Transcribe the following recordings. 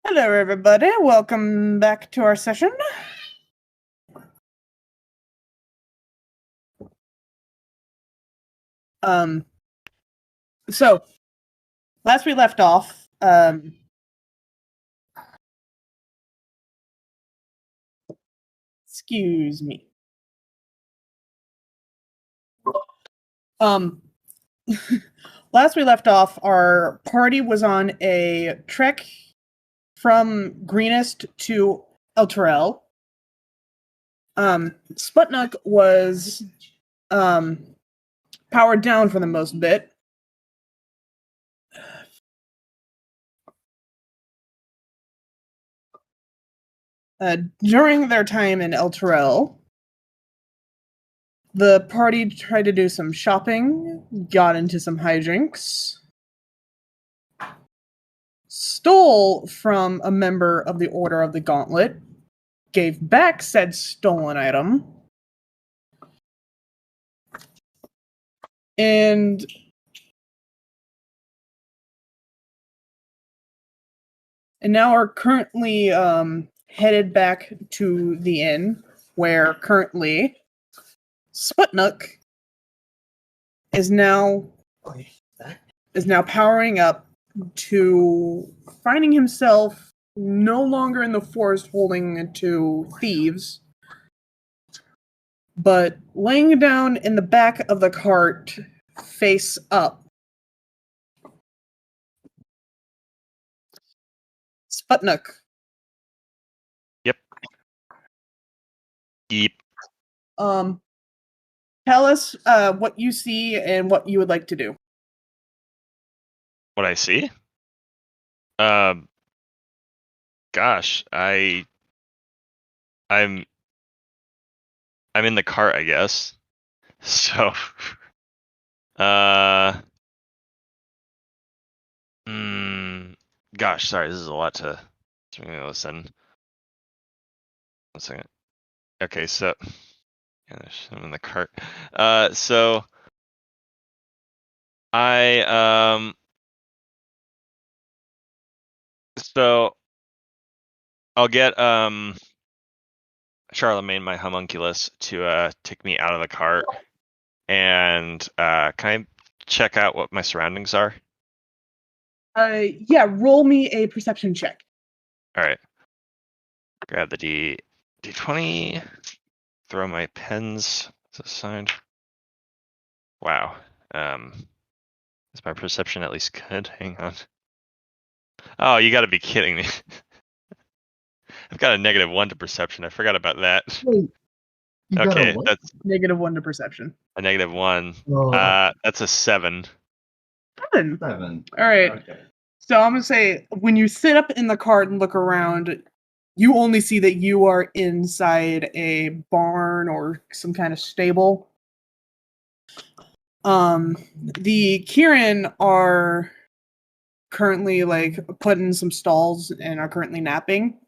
Hello, everybody. Welcome back to our session. So last we left off, excuse me. Last we left off, our party was on a trek from Greenest to El Terrell. Sputnik was powered down for the most bit. During their time in El Terrell, the party tried to do some shopping, got into some hijinks, stole from a member of the Order of the Gauntlet, gave back said stolen item, and now are currently headed back to the inn, where currently Sputnik is now powering up to finding himself no longer in the forest holding to thieves, but laying down in the back of the cart, face up. Sputnik. Yep. Tell us what you see and what you would like to do. What I see? Gosh, I'm in the cart, I guess. So, gosh, sorry, this is a lot to listen. 1 second. Okay, so I'm in the cart. So I'll get Charlemagne, my homunculus, to take me out of the cart, and can I check out what my surroundings are? Yeah, roll me a perception check. All right. Grab the D20. Throw my pens to the side. Wow. Is my perception at least good? Hang on. Oh, you got to be kidding me. I've got a -1 to perception. I forgot about that. Wait, okay, that's -1 to perception. A -1. Oh. That's a 7. 7. 7. All right. Okay. So I'm gonna say when you sit up in the cart and look around, you only see that you are inside a barn or some kind of stable. The Kieran are currently put in some stalls and are currently napping.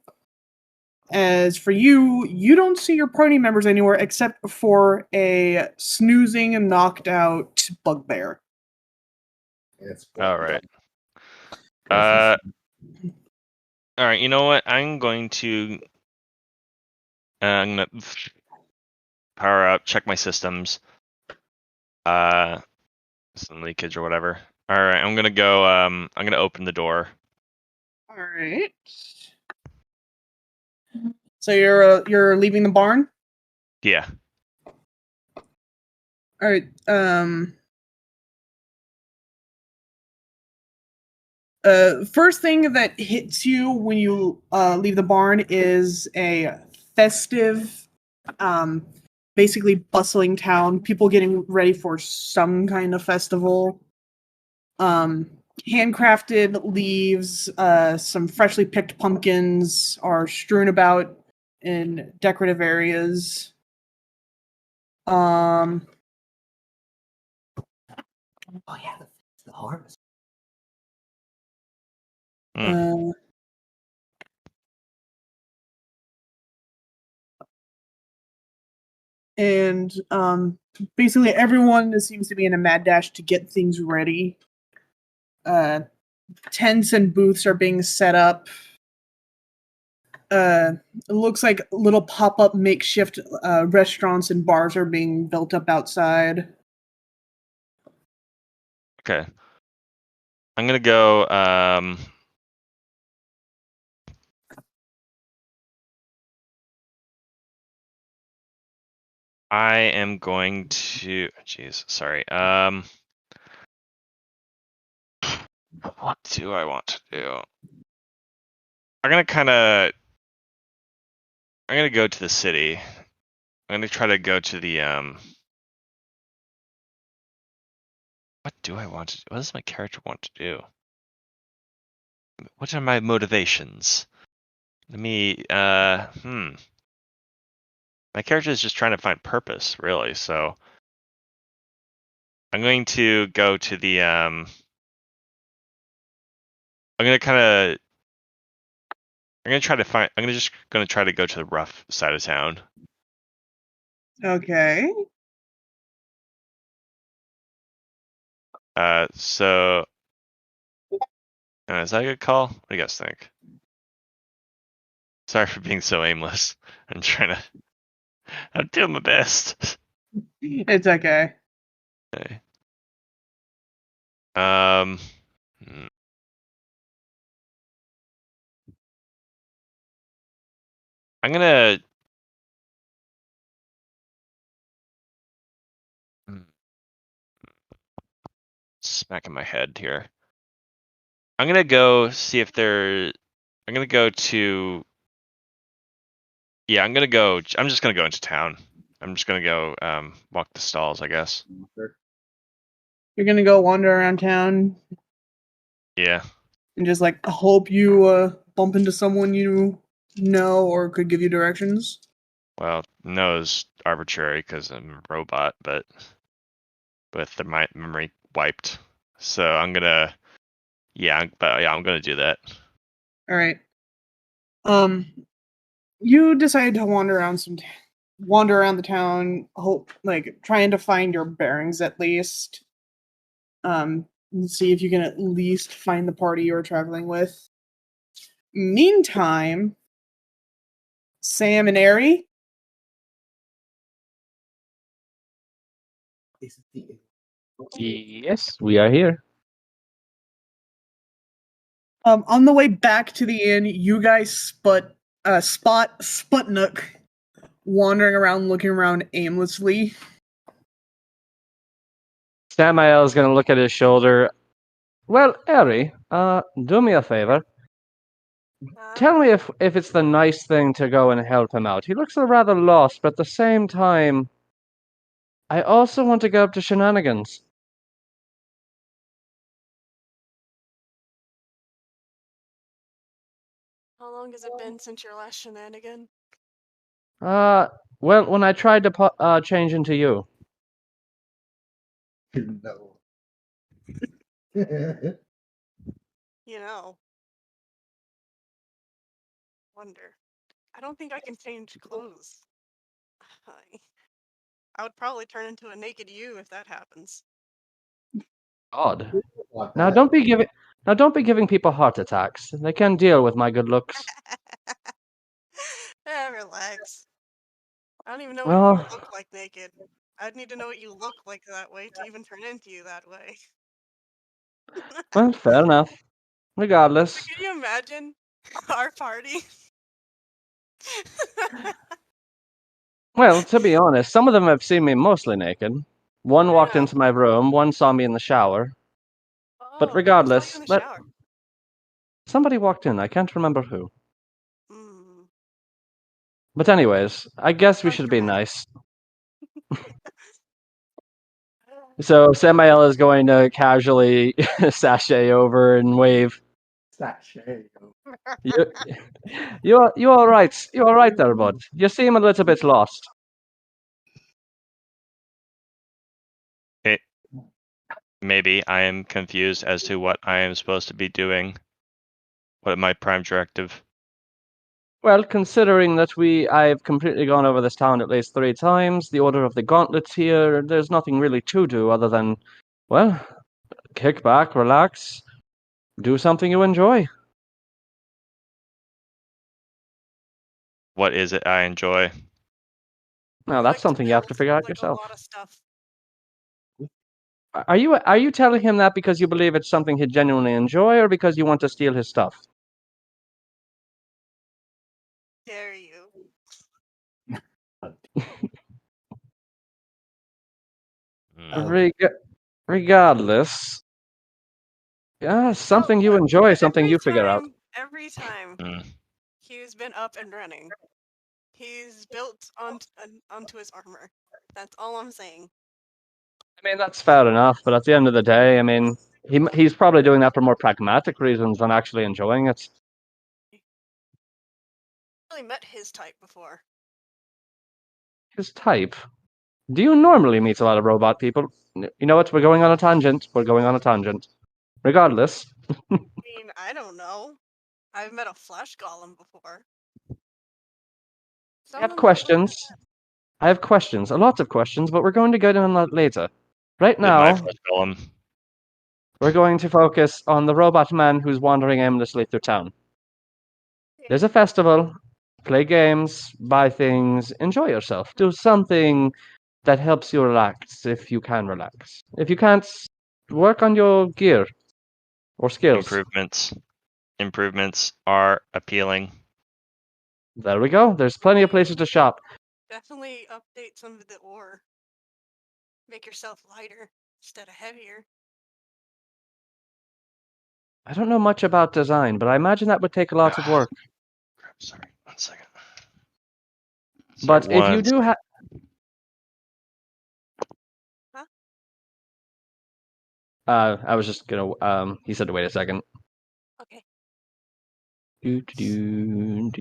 As for you, you don't see your party members anywhere except for a snoozing and knocked out bugbear. All right. All right. You know what? I'm gonna power up, check my systems. Some leakage or whatever. All right. I'm gonna go. I'm gonna open the door. All right. So you're leaving the barn? Yeah. All right. First thing that hits you when you leave the barn is a festive, basically bustling town. People getting ready for some kind of festival. Handcrafted leaves, some freshly picked pumpkins are strewn about in decorative areas. Oh yeah, the harvest. And basically everyone seems to be in a mad dash to get things ready. Tents and booths are being set up. it looks like little pop-up makeshift restaurants and bars are being built up outside. Okay. I'm gonna go. I am going to. Jeez, sorry. What do I want to do? I'm gonna kind of. I'm gonna go to the city. I'm gonna try to go to the. What do I want to do? What does my character want to do? What are my motivations? Let me. My character is just trying to find purpose, really. So I'm going to go to the. I'm gonna kind of. I'm gonna try to find. I'm just gonna try to go to the rough side of town. Okay. So is that a good call? What do you guys think? Sorry for being so aimless. I'm trying to. I'm doing my best. It's okay. Okay. Hmm. I'm gonna. Smacking my head here. I'm gonna go see if there. I'm gonna go to. Yeah, I'm gonna go. I'm just gonna go into town. I'm just gonna go walk the stalls, I guess. You're gonna go wander around town Yeah. and just like hope you bump into someone you know or could give you directions. Well, no is arbitrary because I'm a robot, but with the memory wiped. So I'm gonna. Yeah, I'm gonna do that. All right. You decide to wander around the town, hope like trying to find your bearings at least. And see if you can at least find the party you're traveling with. Meantime, Sam and Ari, Yes, we are here. on the way back to the inn, you guys spot Sputnik wandering around, looking around aimlessly. Samael's gonna look at his shoulder. Well, Eri, do me a favor. Tell me if it's the nice thing to go and help him out. He looks rather lost, but at the same time, I also want to get up to shenanigans. How long has it been since your last shenanigan? Well, when I tried to change into you. No. You know. Wonder. I don't think I can change clothes. I would probably turn into a naked you if that happens. Odd. Now don't be giving people heart attacks. They can't deal with my good looks. Relax. I don't even know what you Well, look like naked. I'd need to know what you look like that way to even turn into you that way. well, fair enough. Regardless. Can you imagine our party? Well, to be honest, some of them have seen me mostly naked. One walked Yeah. into my room, one saw me in the shower. But Oh, who saw you regardless, in the shower? somebody walked in. I can't remember who. Hmm. But anyways, I guess we Sounds should be dramatic. nice. So Samael is going to casually sashay over and wave. Sachet. You, you all right? You all right there, bud? You seem a little bit lost. Maybe I am confused as to what I am supposed to be doing. What my prime directive? Well, considering that I've completely gone over this town at least 3 times, the Order of the Gauntlets here, there's nothing really to do other than, well, kick back, relax, do something you enjoy. What is it I enjoy? Now that's something you have to figure out like yourself. A lot of stuff. Are you telling him that because you believe it's something he'd genuinely enjoy, or because you want to steal his stuff? Dare you? Regardless, yeah, something you enjoy, something you figure out. Every time he's been up and running, he's built onto his armor. That's all I'm saying. I mean, that's fair enough, but at the end of the day, I mean, he's probably doing that for more pragmatic reasons than actually enjoying it. I've really met his type before. His type? Do you normally meet a lot of robot people? You know what? We're going on a tangent. Regardless. I mean, I don't know. I've met a flesh golem before. I have questions. Lots of questions, but we're going to get on that later. Right now, we're going to focus on the robot man who's wandering aimlessly through town. There's a festival. Play games, buy things, enjoy yourself. Do something that helps you relax if you can relax. If you can't, work on your gear or skills. Improvements are appealing. There we go. There's plenty of places to shop. Definitely update some of the ore. Make yourself lighter instead of heavier. I don't know much about design, but I imagine that would take lots of work. Sorry, 1 second. But if you do have... Huh? I was just gonna... he said to wait a second. Okay.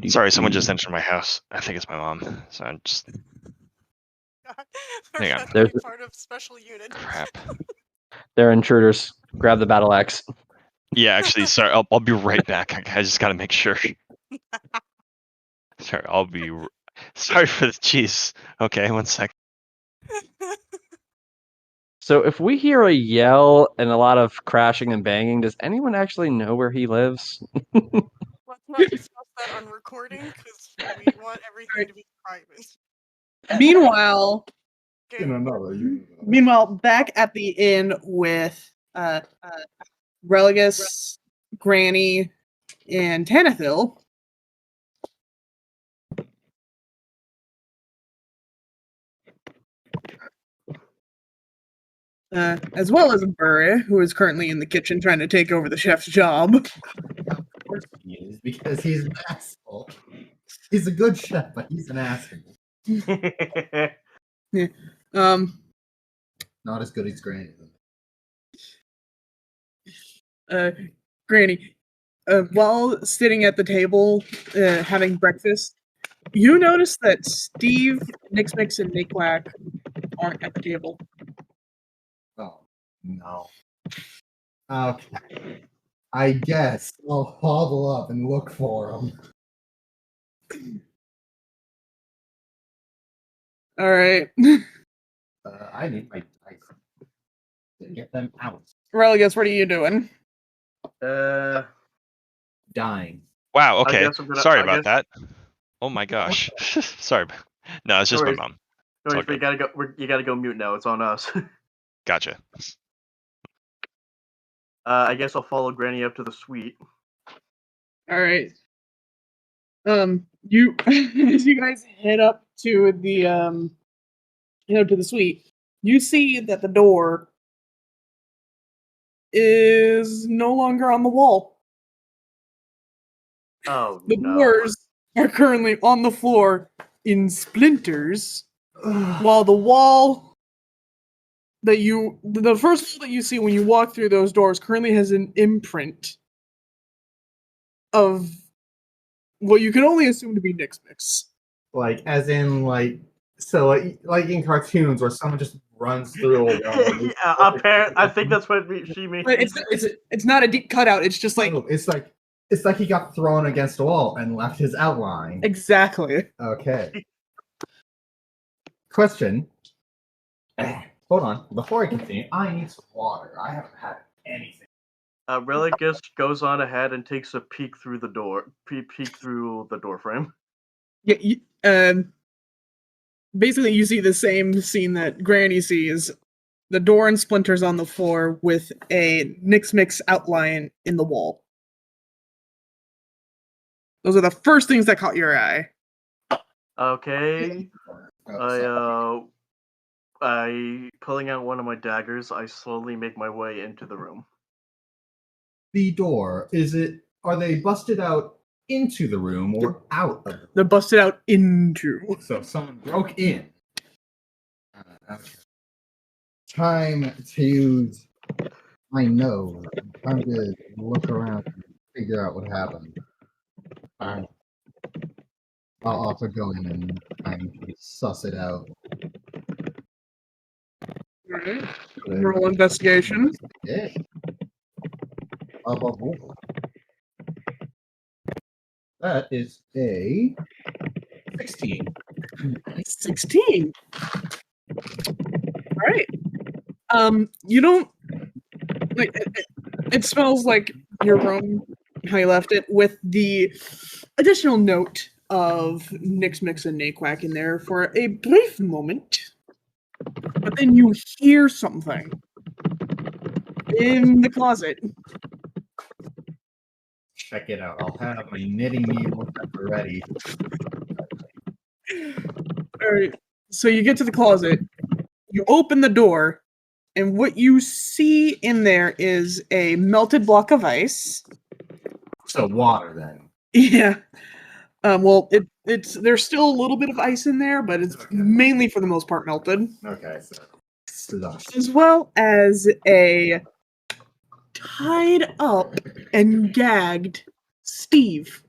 Sorry, someone just entered my house. I think it's my mom. So I'm just... Hang on. They're part of special unit. Crap. They're intruders. Grab the battle axe. Yeah, actually, sorry. I'll be right back. I just gotta make sure. Sorry, I'll be... Sorry for the cheese. Okay, 1 sec. So if we hear a yell and a lot of crashing and banging, does anyone actually know where he lives? Let's not discuss that on recording, because we want everything to be private. Meanwhile, back at the inn with Religus, Granny, and Tanathil. As well as Burry, who is currently in the kitchen trying to take over the chef's job. Of course he is, because he's an asshole. He's a good chef, but he's an asshole. Yeah. Not as good as Granny. Granny, while sitting at the table having breakfast, you notice that Steve, Nixmix, and Nickwack aren't at the table. Oh, no. Okay. I guess I'll hobble up and look for him. All right. I need my dice to get them out. Religus, what are you doing? Dying. Wow, okay. Sorry about that. Oh my gosh. Sorry. No, it's just my mom. No, you gotta go. You gotta go mute now. It's on us. Gotcha. I guess I'll follow Granny up to the suite. All right. You as you guys head up to the suite, you see that the door is no longer on the wall. Oh, the doors are currently on the floor in splinters, while the wall the first wall that you see when you walk through those doors currently has an imprint of what you can only assume to be Nixmix. Like, as in, like, so, like in cartoons where someone just runs through a wall. Yeah, apparently, I think that's what she means. But it's not a deep cutout. It's just like it's like he got thrown against a wall and left his outline. Exactly. Okay. Question. Hold on. Before I continue, I need some water. I haven't had anything. Religus goes on ahead and takes a peek through the door. Peek through the door frame. Yeah, basically you see the same scene that Granny sees. The door and splinters on the floor with a Nix Mix outline in the wall. Those are the first things that caught your eye. Okay. Oh, I pulling out one of my daggers, I slowly make my way into the room. the door, are they busted out into the room or out of the room? They're busted out into. So someone broke in. Okay. Time to use my nose. Time to look around and figure out what happened. I'll also go in and try and suss it out. Alright. Roll investigation. Yeah. That is a 16. 16. Alright. You don't like it smells like your room, how you left it, with the additional note of Nix Mix and Naquack in there for a brief moment. But then you hear something in the closet. Check it out. I'll have my knitting needle ready. Alright. So you get to the closet, you open the door, and what you see in there is a melted block of ice. So water then. Yeah. Well, it's there's still a little bit of ice in there, but it's mainly for the most part melted. Okay, so slush. As well as a tied up and gagged Steve.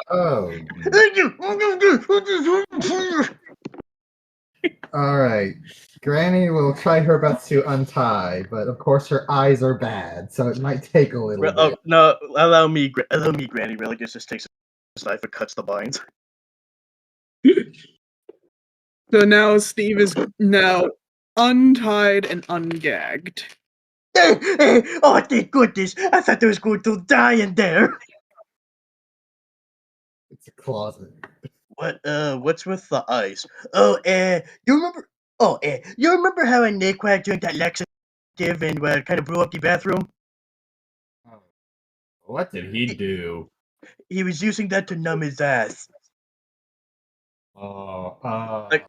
Oh. All right. Granny will try her best to untie, but of course her eyes are bad, so it might take a little Oh bit. no! Allow me, Granny. Religus just takes his knife and cuts the binds. So now Steve is now untied and ungagged. Oh, thank goodness! I thought I was going to die in there. It's a closet. What's with the ice? Oh, you remember? Oh, you remember how in Naquack drank that laxative and kind of blew up the bathroom? What did he do? He was using that to numb his ass. Oh,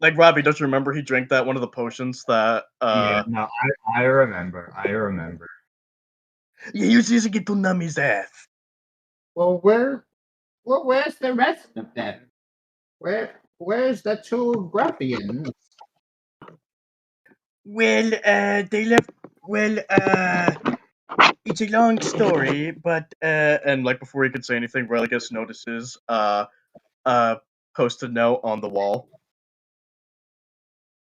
Like Robbie, don't you remember he drank that one of the potions that yeah, no, I remember. Yeah, he was using it to numb his ass. Well, where's the rest of them? Where's the two Gruffians? Well, they left. Well, it's a long story, but and like before he could say anything, Religus notices post-it note on the wall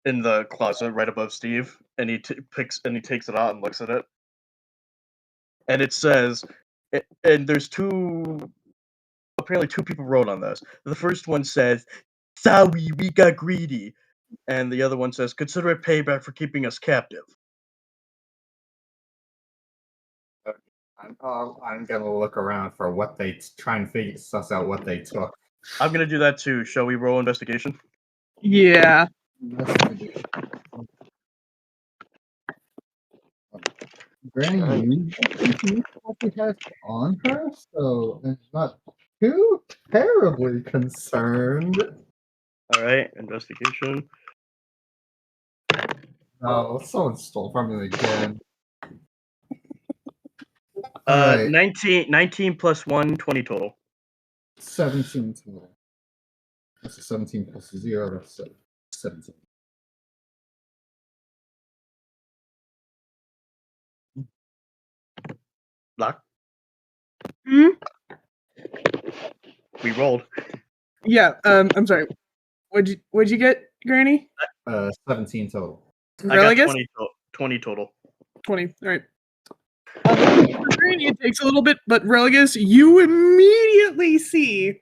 in the closet right above Steve, and he takes it out and looks at it, and it says, and there's apparently two people wrote on this. The first one says, "Sorry, we got greedy," and the other one says, "Consider it payback for keeping us captive." I'm gonna look around for what they try and suss out what they took. I'm gonna do that too. Shall we roll investigation? Yeah. Granny usually what she has on her, so it's not too terribly concerned. All right, investigation. Oh, someone stole from me again. Alright. 19 plus 1, 20 total. 17 total. That's a 17 plus 0, that's 17. Lock. Hmm? We rolled. Yeah. I'm sorry. What'd you get, Granny? 17 total. I got Religus? 20 total. 20. All right. For Granny, it takes a little bit, but Religus, you immediately see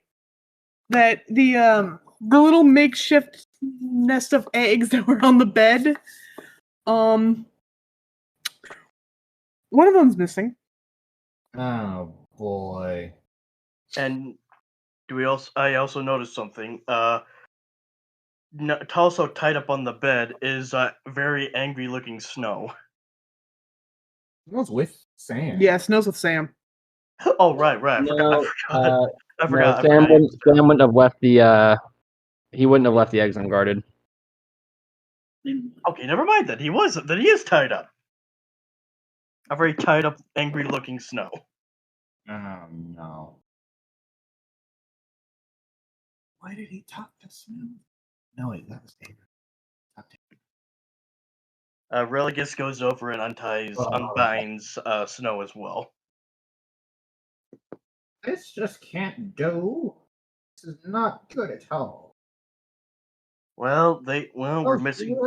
that the little makeshift nest of eggs that were on the bed, one of them's missing. Oh boy. And I also noticed something. Also tied up on the bed is very angry-looking Snow. What's with Sam? Yeah, Snow's with Sam. Oh right. I No, forgot. I forgot. Sam wouldn't have left the he wouldn't have left the eggs unguarded. Okay, never mind then. He is tied up. A very tied up, angry-looking Snow. Oh no. Why did he talk to Snow? No, wait, that was David. Religus goes over and unbinds Snow as well. This just can't go. This is not good at all. Well, we're missing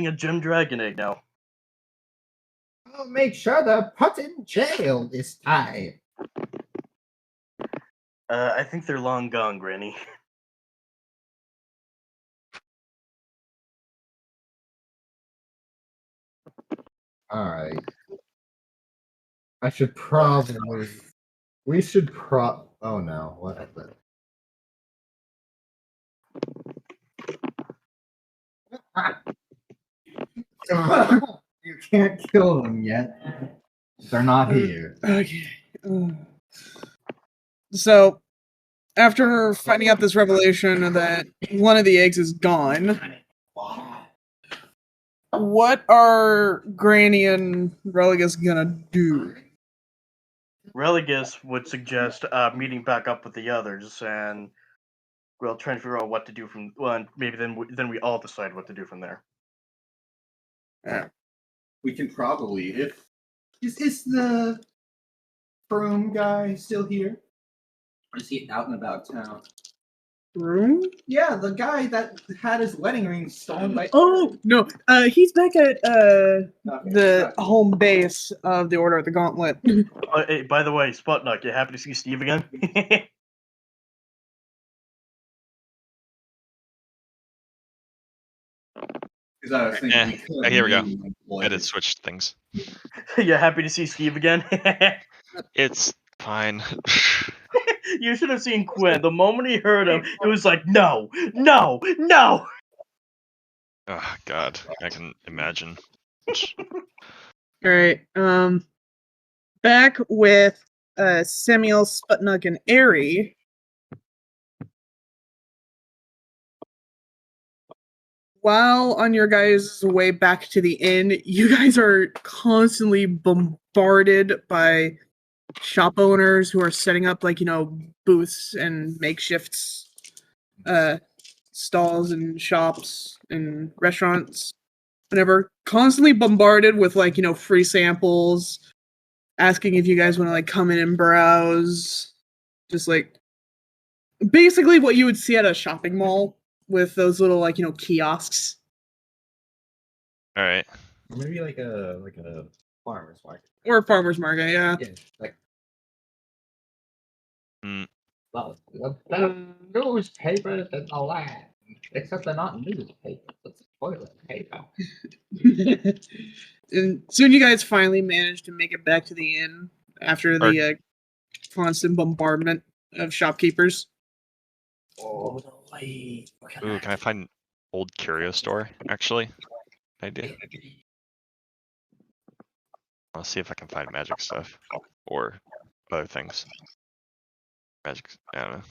a gem dragon egg now. I'll make sure they're put in jail this time. I think they're long gone, Granny. Alright. I should probably. We should Oh no, what happened? You can't kill them yet. They're not here. Okay. So, after finding out this revelation that one of the eggs is gone, what are Granny and Religus gonna do? Religus would suggest meeting back up with the others and trying to figure out what to do from. Well, and maybe then we all decide what to do from there. We can probably is the broom guy still here? Or is he out and about town? Room? Yeah, the guy that had his wedding ring stolen by. Oh no, he's back at Okay, the gotcha. home base of the Order of the Gauntlet. Hey, by the way, Sputnik, you happy to see Steve again? Because I was thinking we could here we go. maybe employ I did him. switch things. You happy to see Steve again? It's fine. You should have seen Quinn. The moment he heard him, it was like, no, no, no. Oh God, I can imagine. All right. Back with Samuel, Sputnik, and Airy. While on your guys' way back to the inn, you guys are constantly bombarded by shop owners who are setting up booths and makeshifts, stalls and shops and restaurants. Whenever constantly bombarded with free samples, asking if you guys want to come in and browse, just basically what you would see at a shopping mall with those little kiosks. All right. Or maybe like a farmer's market. Or farmer's market, yeah. Yeah, like Mm. well, the newspapers in the land. Except they're not newspapers, it's toilet paper. And soon you guys finally manage to make it back to the inn after the constant bombardment of shopkeepers. Oh, the light. Ooh, can I find an old curio store? Actually, I do. I'll see if I can find magic stuff or other things. Magic. I don't know.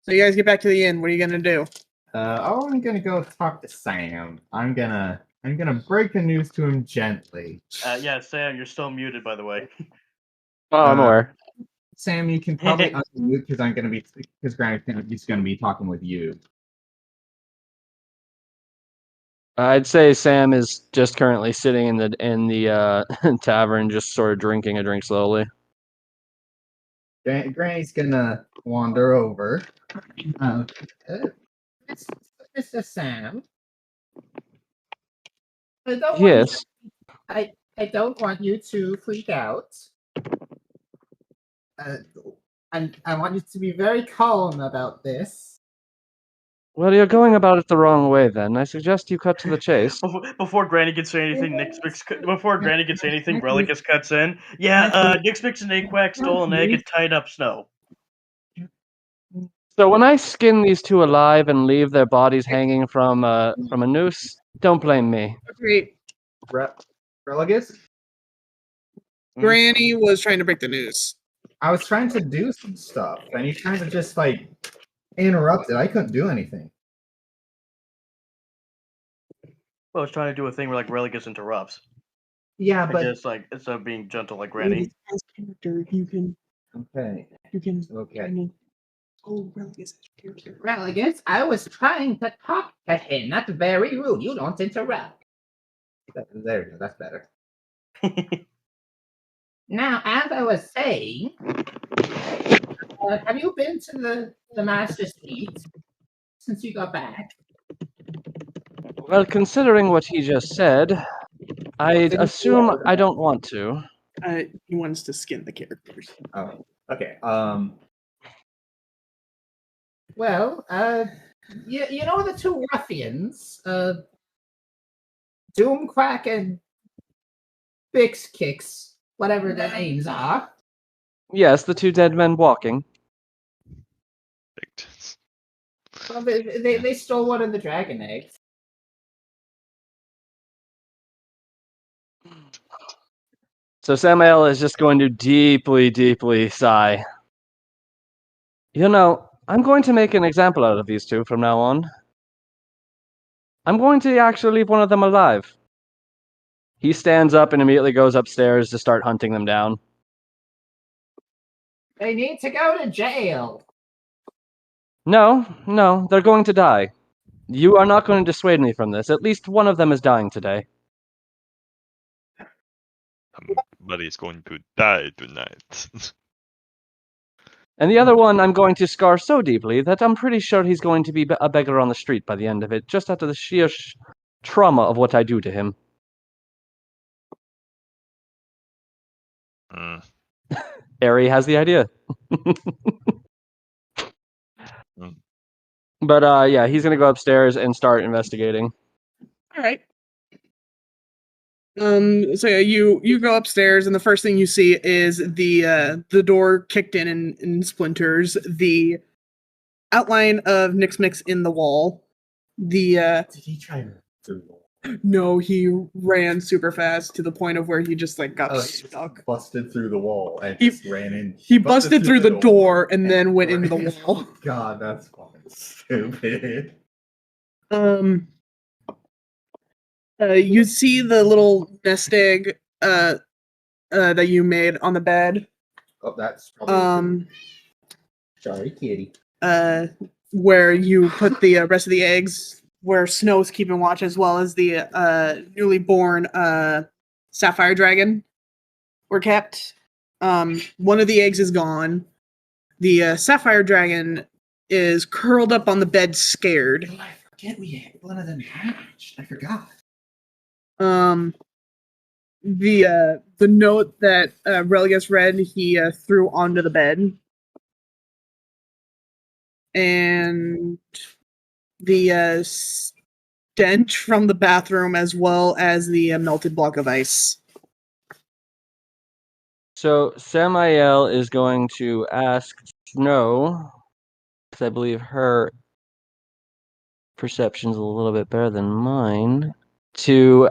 So you guys get back to the inn. What are you gonna do? I'm gonna go talk to Sam. I'm gonna break the news to him gently. Yeah, Sam, you're still muted, by the way. Oh, I'm aware. Sam, you can probably unmute because Granny's gonna be talking with you. I'd say Sam is just currently sitting in the tavern, just sort of drinking a drink slowly. Granny's gonna wander over. Mr. Sam. Yes. I don't want you to freak out. And I want you to be very calm about this. Well, you're going about it the wrong way then. I suggest you cut to the chase. Before Granny can say anything, Religus cuts in. Yeah, Nick Spix and Aquack stole an egg and tied up Snow. So when I skin these two alive and leave their bodies hanging from a noose, don't blame me. Great. Religus? Granny was trying to break the news. I was trying to do some stuff, and you kind of just like interrupted. I couldn't do anything. Well, I was trying to do a thing where like Religus interrupts. Yeah, but Just like instead of being gentle like Granny. As character, you can okay. okay. Oh, Religus as character. Religus, I was trying to talk to him. That's very rude. You don't interrupt. There you go. That's better. Now, as I was saying, have you been to the Master's Suite since you got back? Well, considering what he just said, I'd assume I don't want to. He wants to skin the characters. Oh, okay. Well, you know the two ruffians, Doomquack and Bix Kicks, whatever their names are. Yes, the two dead men walking. Well, they stole one of the dragon eggs. So Samael is just going to deeply, deeply sigh. You know, I'm going to make an example out of these two from now on. I'm going to actually leave one of them alive. He stands up and immediately goes upstairs to start hunting them down. They need to go to jail. No, they're going to die. You are not going to dissuade me from this. At least one of them is dying today. Somebody's going to die tonight. And the other one I'm going to scar so deeply that I'm pretty sure he's going to be a beggar on the street by the end of it, just after the sheer trauma of what I do to him. Ari has the idea. But yeah, he's gonna go upstairs and start investigating. All right. So yeah, you go upstairs, and the first thing you see is the door kicked in splinters. The outline of Nix Mix in the wall. Did he try to through the wall? No, he ran super fast to the point of where he just like got stuck. Busted through the wall and He- just ran in. He busted through the door and then went into the wall. God, that's fucking stupid. You see the little nest egg that you made on the bed. Oh, that's probably sorry, kitty. Where you put the rest of the eggs, where Snow's keeping watch, as well as the newly born sapphire dragon were kept. One of the eggs is gone. The sapphire dragon is curled up on the bed, scared. Oh, I forget we had one of them hatched. I forgot. The note that Religus read, he threw onto the bed. And the stench from the bathroom, as well as the melted block of ice. So Samael is going to ask Snow, because I believe her perception's a little bit better than mine, to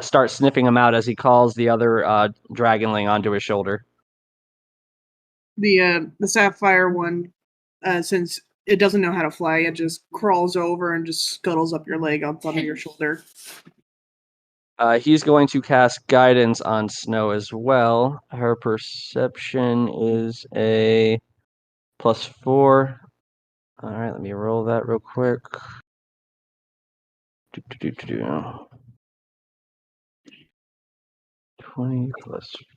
start sniffing him out as he calls the other dragonling onto his shoulder. The sapphire one, since it doesn't know how to fly, it just crawls over and just scuttles up your leg on top of your shoulder. He's going to cast guidance on Snow as well. Her perception is a +4. All right, let me roll that real quick. 20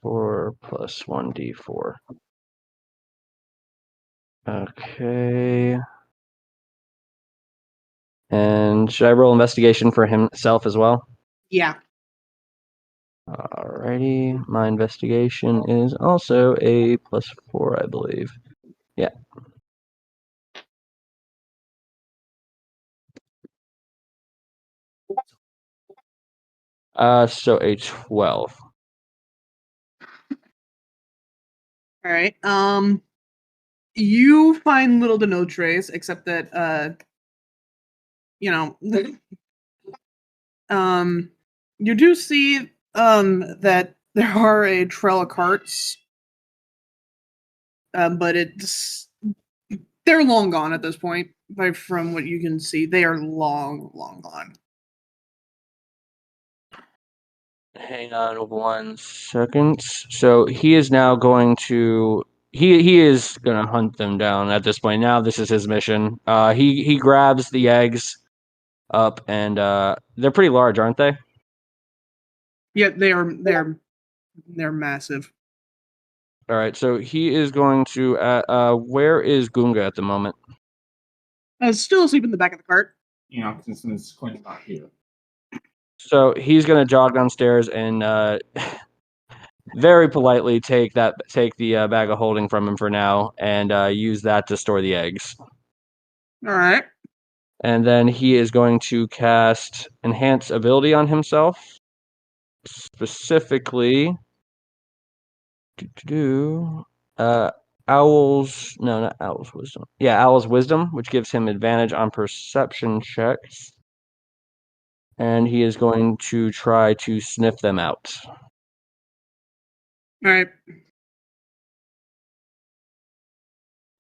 +4 +1d4. Okay. And should I roll investigation for himself as well? Yeah. Alrighty, my investigation is also a +4, I believe. Yeah. So a 12. All right. You find little to no trace, except that you do see that there are a trail of carts, but they're long gone at this point. But from what you can see, they are long gone. Hang on 1 second. So he is now going to he is gonna hunt them down at this point. Now this is his mission. He grabs the eggs up and they're pretty large, aren't they? Yeah, they're massive. All right, so he is going to where is Gunga at the moment? Still asleep in the back of the cart. Since Quinn's not here. So he's gonna jog downstairs and very politely take the bag of holding from him for now and use that to store the eggs. All right. And then he is going to cast Enhance Ability on himself. Specifically, Owl's Wisdom. Yeah, Owl's Wisdom, which gives him advantage on perception checks. And he is going to try to sniff them out. All right.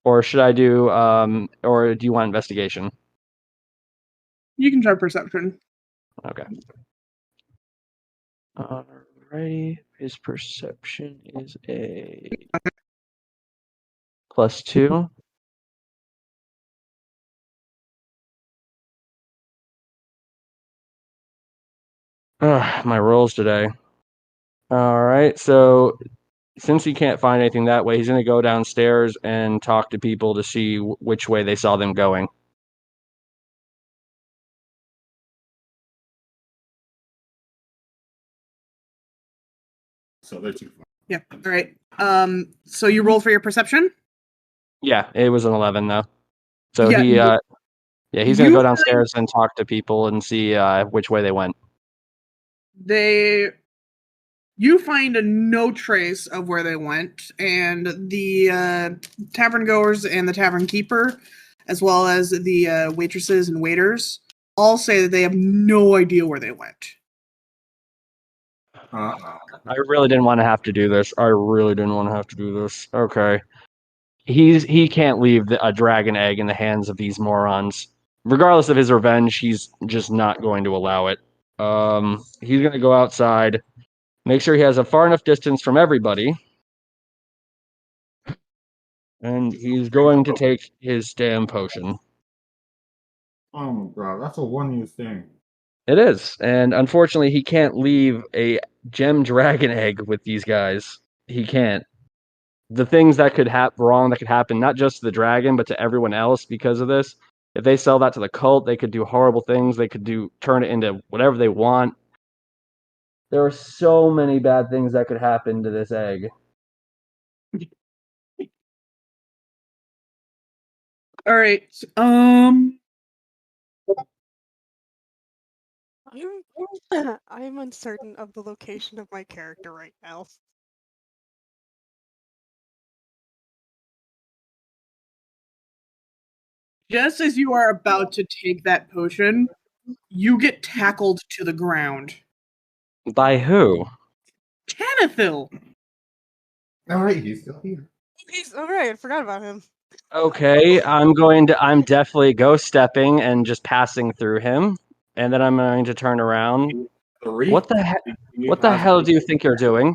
Or should I do, or do you want investigation? You can try perception. Okay. Alrighty. His perception is a +2. My rolls today. Alright, so since he can't find anything that way, he's going to go downstairs and talk to people to see which way they saw them going. So they're too far. Yeah. All right. So you roll for your perception? Yeah, it was an 11 though. So Yeah, he's going to go downstairs and talk to people and see which way they went. You find no trace of where they went, and the tavern goers and the tavern keeper, as well as the waitresses and waiters, all say that they have no idea where they went. I really didn't want to have to do this. Okay. He can't leave a dragon egg in the hands of these morons. Regardless of his revenge, he's just not going to allow it. He's going to go outside, make sure he has a far enough distance from everybody, and he's going to take his damn potion. Oh my god, that's a one-use thing. It is, and unfortunately, he can't leave a gem dragon egg with these guys. He can't. The things that could wrong that could happen, not just to the dragon, but to everyone else because of this. If they sell that to the cult, they could do horrible things. They could turn it into whatever they want. There are so many bad things that could happen to this egg. All right. I'm uncertain of the location of my character right now. Just as you are about to take that potion, you get tackled to the ground. By who? Tanithil! Alright, he's still here. He's alright, I forgot about him. Okay, I'm definitely ghost stepping and just passing through him, and then I'm going to turn around. What the hell do you think you're doing?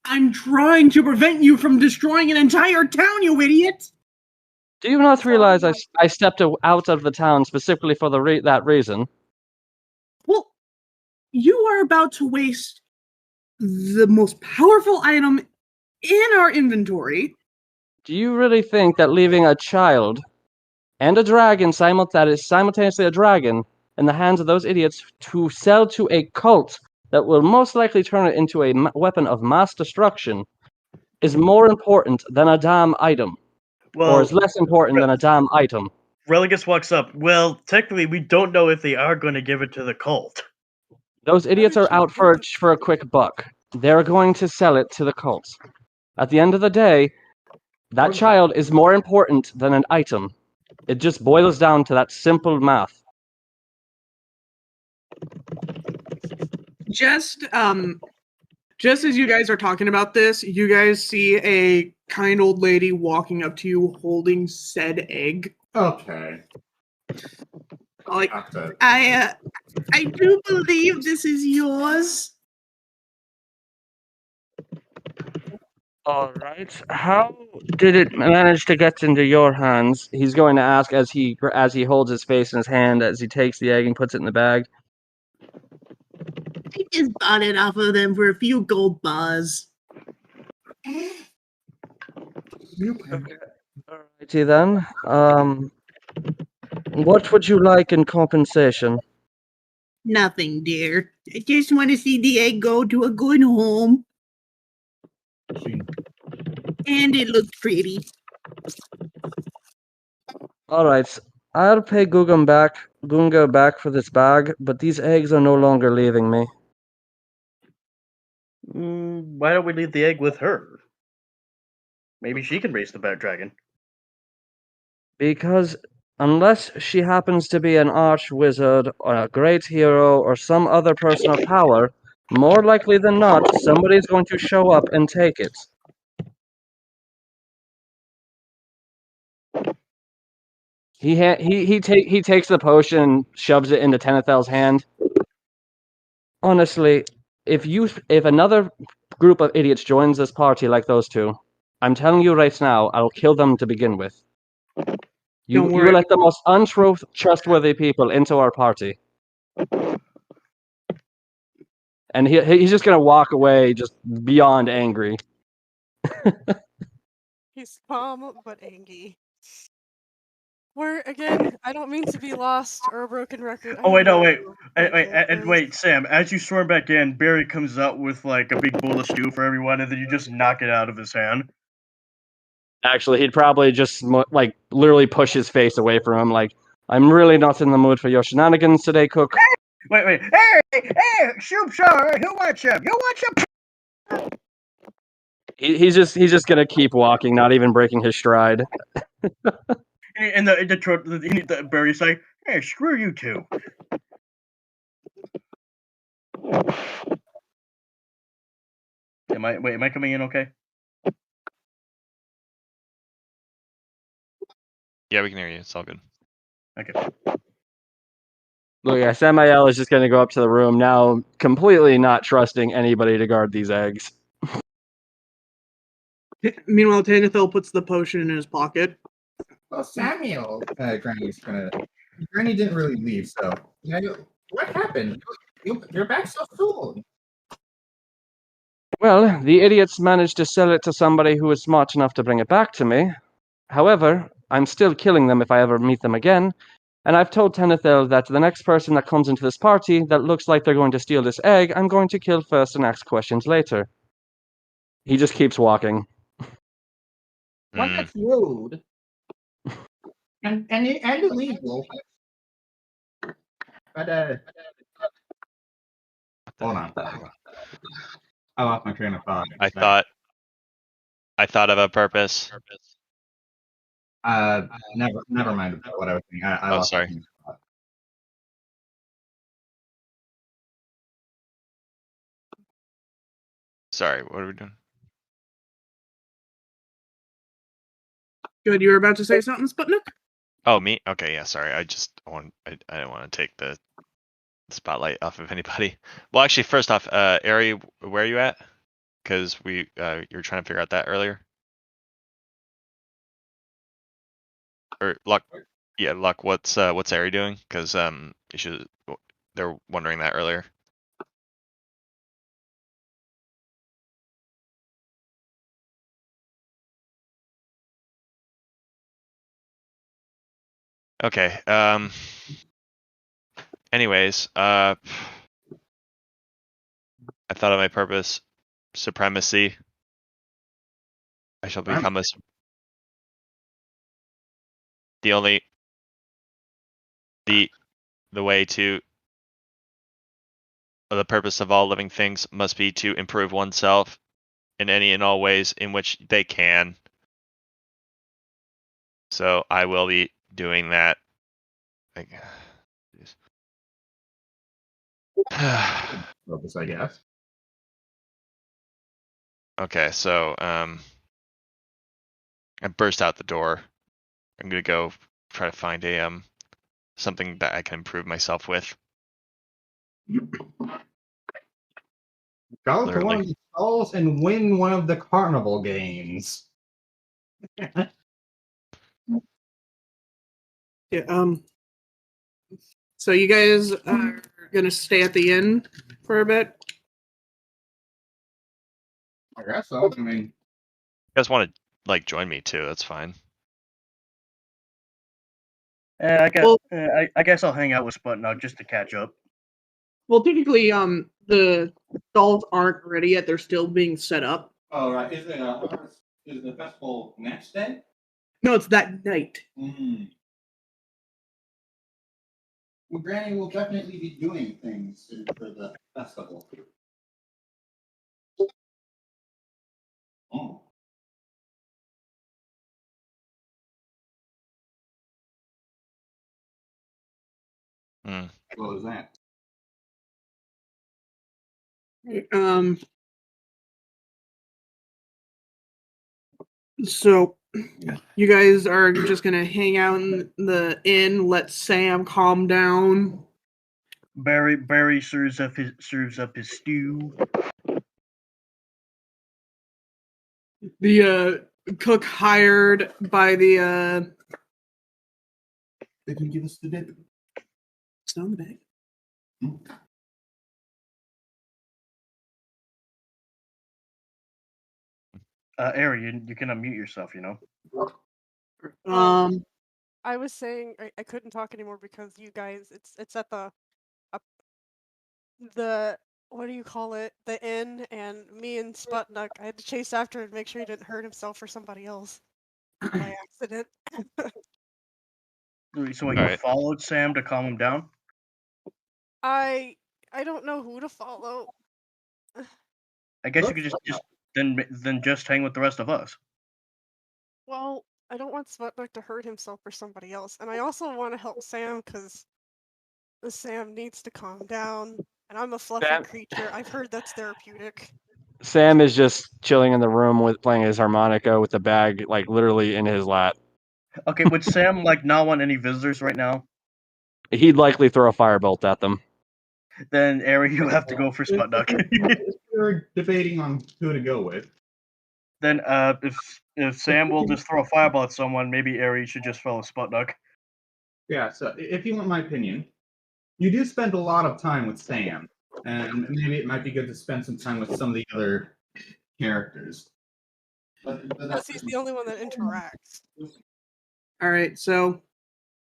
I'm trying to prevent you from destroying an entire town, you idiot! Do you not realize I stepped out of the town specifically for that reason? Well, you are about to waste the most powerful item in our inventory. Do you really think that leaving a child and a dragon that is simultaneously a dragon in the hands of those idiots to sell to a cult that will most likely turn it into a weapon of mass destruction is more important than a damn item? Or is less important than a damn item? Religus walks up. Well, technically, we don't know if they are going to give it to the cult. Those idiots did are you out think for a quick buck. They're going to sell it to the cults. At the end of the day, that child is more important than an item. It just boils down to that simple math. Just as you guys are talking about this, you guys see a kind old lady walking up to you holding said egg. Okay. Like, Have to. I do believe this is yours. All right. How did it manage to get into your hands? He's going to ask as he holds his face in his hand as he takes the egg and puts it in the bag. I just bought it off of them for a few gold bars. Alrighty then. What would you like in compensation? Nothing, dear. I just want to see the egg go to a good home. And it looks pretty. Alright, I'll pay Gunga back for this bag, but these eggs are no longer leaving me. Why don't we leave the egg with her? Maybe she can raise the bat dragon. Because unless she happens to be an arch wizard or a great hero or some other person of power, more likely than not, somebody's going to show up and take it. He takes the potion and shoves it into Tenethel's hand. Honestly, if another group of idiots joins this party like those two, I'm telling you right now, I'll kill them to begin with. You Don't worry. let the most untrustworthy people into our party. And he's just gonna walk away, just beyond angry. he's calm but angry? Again, I don't mean to be lost or a broken record. Oh wait, no, wait, and wait, Sam. As you storm back in, Barry comes out with like a big bowl of stew for everyone, and then you just knock it out of his hand. Actually, he'd probably just like literally push his face away from him, like, I'm really not in the mood for your shenanigans today, Cook. Wait, hey, shoop, sorry, who wants some? You want some? He's just gonna keep walking, not even breaking his stride. And the Barry's like, hey, screw you two. Am I coming in okay? Yeah, we can hear you. It's all good. Okay. Look, yeah, Samael is just gonna go up to the room now, completely not trusting anybody to guard these eggs. Meanwhile, Tanethel puts the potion in his pocket. Well, Samuel, Granny's gonna. Granny didn't really leave, so. What happened? You're back so soon. Well, the idiots managed to sell it to somebody who was smart enough to bring it back to me. However, I'm still killing them if I ever meet them again, and I've told Tenethel that the next person that comes into this party that looks like they're going to steal this egg, I'm going to kill first and ask questions later. He just keeps walking. Well, that's rude. And illegal. But hold on. I lost my train of thought. I thought of a purpose. Never mind about what I was thinking. I Oh, lost my sorry. train of thought. Sorry, what are we doing? Good, you were about to say something, Sputnik? Oh, me? Okay, yeah, sorry. I didn't want to take the spotlight off of anybody. Well, actually, first off, Ari, where are you at? Because you were trying to figure out that earlier. Or Luck, yeah, Luck. What's Ari doing? Because they're wondering that earlier. Okay. Anyways, I thought of my purpose: supremacy. I shall become the only the way to the purpose of all living things must be to improve oneself in any and all ways in which they can. So I will be doing that. Purpose, I guess. Okay, so I burst out the door. I'm gonna go try to find a something that I can improve myself with. Go to Literally. one of the stalls and win one of the carnival games. Yeah. So you guys are gonna stay at the inn for a bit. I guess so. I mean, You guys want to like join me too? That's fine. I guess I'll hang out with Sputnik just to catch up. Well, technically, the stalls aren't ready yet. They're still being set up. oh right, is the festival next day? No, it's that night. Mm. Well, Granny will definitely be doing things for the festival. Oh. Hmm. What was that? So you guys are just gonna hang out in the inn, let Sam calm down. Barry serves up his stew. The cook hired by the They can give us the dip. it's not in the bag. Ari, you can unmute yourself, you know. I was saying I couldn't talk anymore because you guys, it's at the what do you call it? The inn, and me and Sputnik, I had to chase after and make sure he didn't hurt himself or somebody else by accident. So what, you Alright. followed Sam to calm him down? I don't know who to follow. I guess you could just just hang with the rest of us. Well, I don't want Sputnik to hurt himself or somebody else, and I also want to help Sam because Sam needs to calm down. And I'm a fluffy Sam- creature. I've heard that's therapeutic. Sam is just chilling in the room with playing his harmonica with the bag like literally in his lap. Okay, would Sam like not want any visitors right now? He'd likely throw a firebolt at them. Then Ari, you have to go for Sputnik. If we're debating on who to go with. Then if Sam will just throw a fireball at someone, maybe Ari should just follow Sputnik. Yeah, so if you want my opinion, you do spend a lot of time with Sam, and maybe it might be good to spend some time with some of the other characters. But Because he's the only one that interacts. All right, so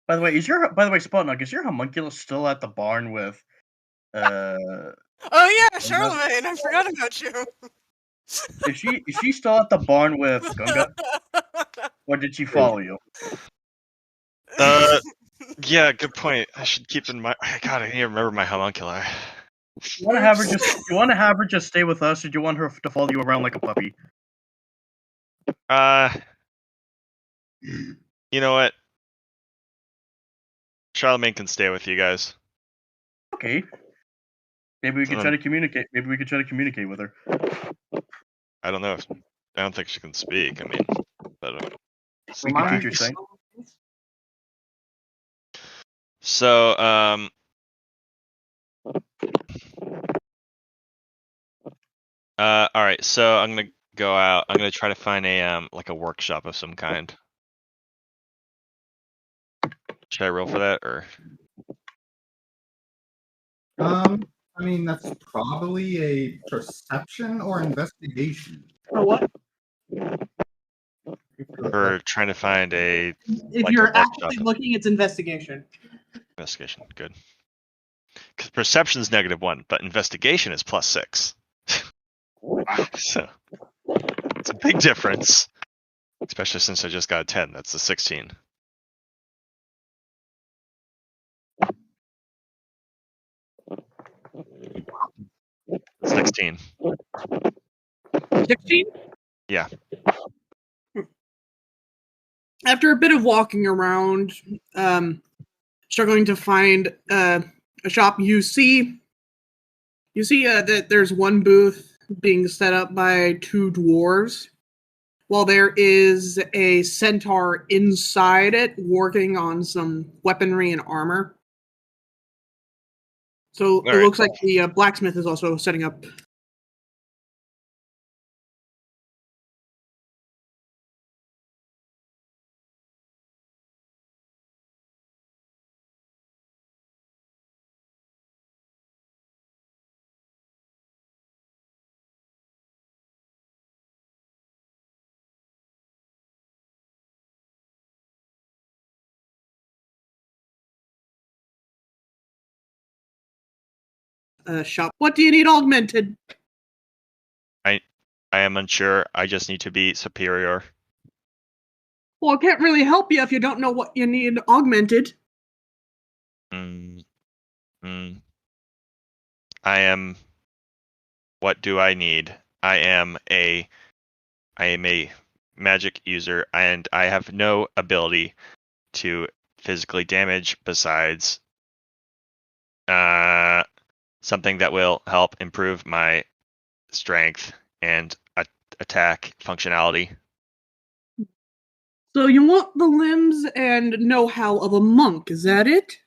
By the way, Sputnik, is your homunculus still at the barn with Oh yeah, Charlemagne! I forgot about you. is she still at the barn with Gunga? Or did she follow you? Yeah, good point. I should keep in mind. God, I need to remember my homuncular. You want to have her just stay with us, or do you want her to follow you around like a puppy? You know what? Charlemagne can stay with you guys. Okay. Maybe we could try to communicate. Maybe we could try to communicate with her. I don't know if I don't think she can speak. I mean, but We could teach her saying. so all right. So I'm gonna go out. I'm gonna try to find a like a workshop of some kind. Should I roll for that or? I mean, that's probably a perception or investigation. for what? For trying to find a If like you're a workshop actively looking, it's investigation. investigation. Good. Because perception is -1, but investigation is +6. So it's a big difference, especially since I just got a 10. That's a 16. 16. 16? Yeah. After a bit of walking around, struggling to find a shop, you see that there's one booth being set up by 2 dwarves, while there is a centaur inside it working on some weaponry and armor. So it Alright. looks like the blacksmith is also setting up. Shop. What do you need augmented? I am unsure. I just need to be superior. Well, I can't really help you if you don't know what you need augmented. I am. What do I need? I am a magic user, and I have no ability to physically damage besides something that will help improve my strength and attack functionality. So you want the limbs and know-how of a monk, is that it?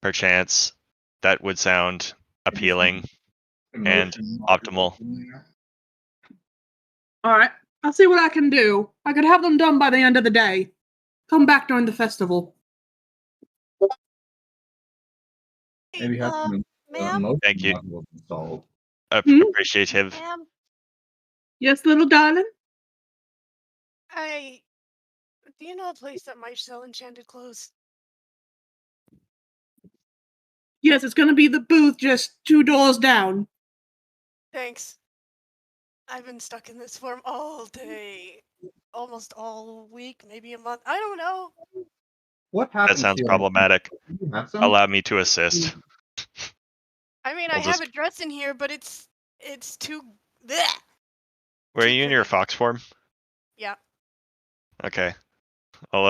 Perchance, that would sound appealing and optimal. Alright, I'll see what I can do. I could have them done by the end of the day. Come back during the festival. Maybe have some ma'am? emotion Thank you. modules installed. Appreciative. Ma'am, Yes, little darling? do you know a place that might sell enchanted clothes? Yes, it's gonna be the booth just 2 doors down. Thanks. I've been stuck in this form all day. Almost all week, maybe a month. I don't know. What That happens sounds to problematic. Do you have some? Allow me to assist. I mean, We'll I have just- a dress in here, but it's too. Bleh. Were Too you in your pretty. fox form? Yeah. Okay. I'll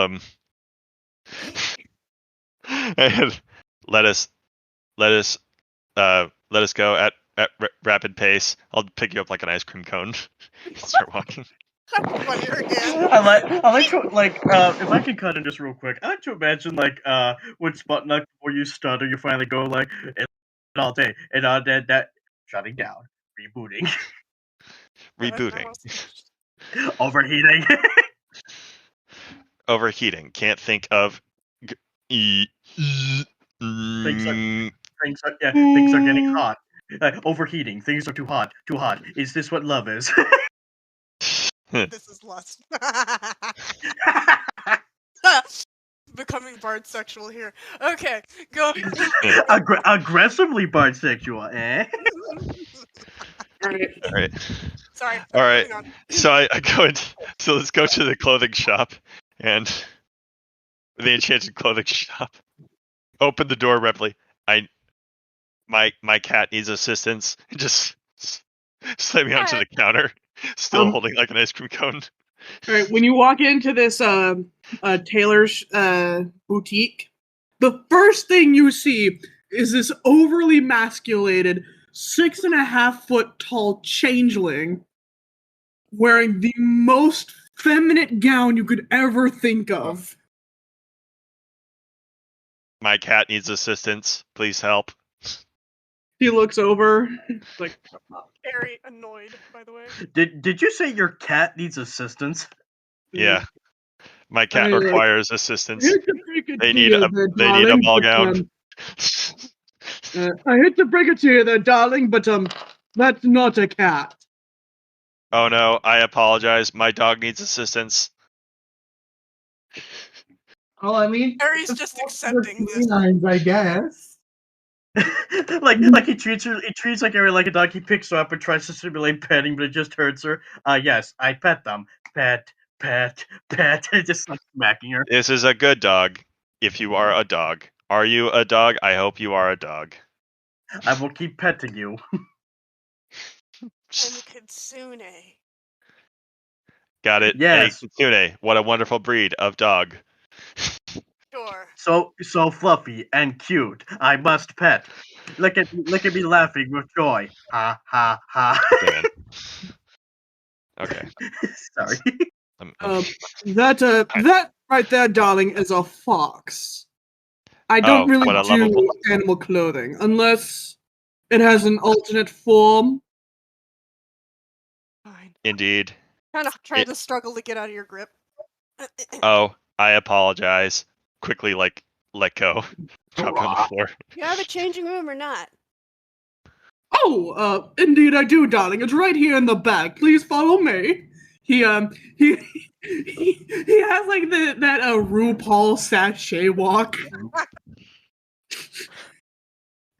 and let us go at rapid pace. I'll pick you up like an ice cream cone. Start walking. Funny again. I like to if I can cut in just real quick. I like to imagine when Sputnik before you stutter, you finally go like it's all day and all that shutting down, rebooting, Rebooting. overheating. Overheating. Can't think of. Things are getting hot. Overheating. Things are too hot. Too hot. Is this what love is? This is lust. Becoming bard sexual here. Okay, go. Aggressively bisexual, eh? Alright. All right. Sorry. All right. moving on. So I go in. So let's go to the clothing shop and the enchanted clothing shop. Open the door rapidly. My cat needs assistance. Just slam me onto the counter, still holding like an ice cream cone. Alright, when you walk into this tailor's boutique, the first thing you see is this overly masculated 6.5-foot tall changeling wearing the most feminine gown you could ever think of. My cat needs assistance. Please help. He looks over, like, Very annoyed, by the way. Did you say your cat needs assistance? Yeah. My cat I, requires assistance. hate to break it They to need you a there, they need a darling, ball but, gown. I hate to break it to you there, darling, but that's not a cat. Oh no, I apologize. My dog needs assistance. Oh, I mean, Harry's just accepting this. canines, I guess. like he treats like a dog. He picks her up and tries to simulate petting, but it just hurts her. Yes, I pet them. Pet. Just like smacking her. This is a good dog. If you are a dog. Are you a dog? I hope you are a dog. I will keep petting you. I'm a kitsune. Got it. Yes. Hey, Kitsune, what a wonderful breed of dog. Sure. So fluffy and cute. I must pet. Look at me laughing with joy. Ha ha ha. Okay, man. Okay. Sorry. That right there, darling, is a fox. I don't really what a do lovable- animal clothing unless it has an alternate form. Fine. Indeed. Kind of try to struggle to get out of your grip. Oh, I apologize. Quickly, let go. Drop it on the floor. You have a changing room or not? Oh, indeed I do, darling. It's right here in the back. Please follow me. He has like that RuPaul sachet walk.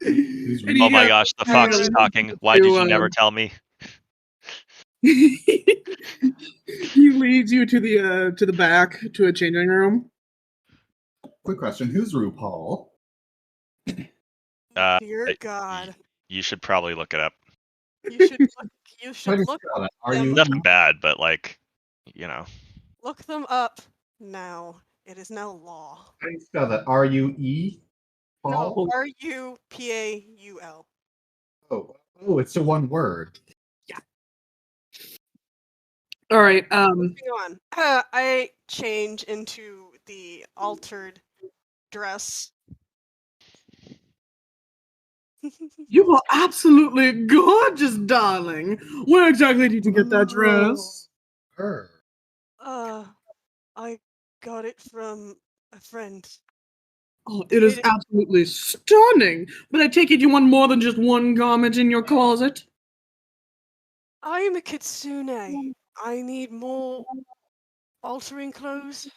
And Oh my gosh, the fox is talking. Why did you never tell me? He leads you to the back to a changing room. Quick question: who's RuPaul? Dear God. You should probably look it up. You should How do you look spell that? Are you Nothing bad, but look them up now. It is now law. How do you spell that? R-U-E? No, Paul? RUPAUL. Oh, it's a one word. All right. Moving on. I change into the altered dress. You are absolutely gorgeous, darling. Where exactly did you get that dress? Her. I got it from a friend. Oh, it is absolutely stunning. But I take it you want more than just one garment in your closet? I am a kitsune. I need more altering clothes.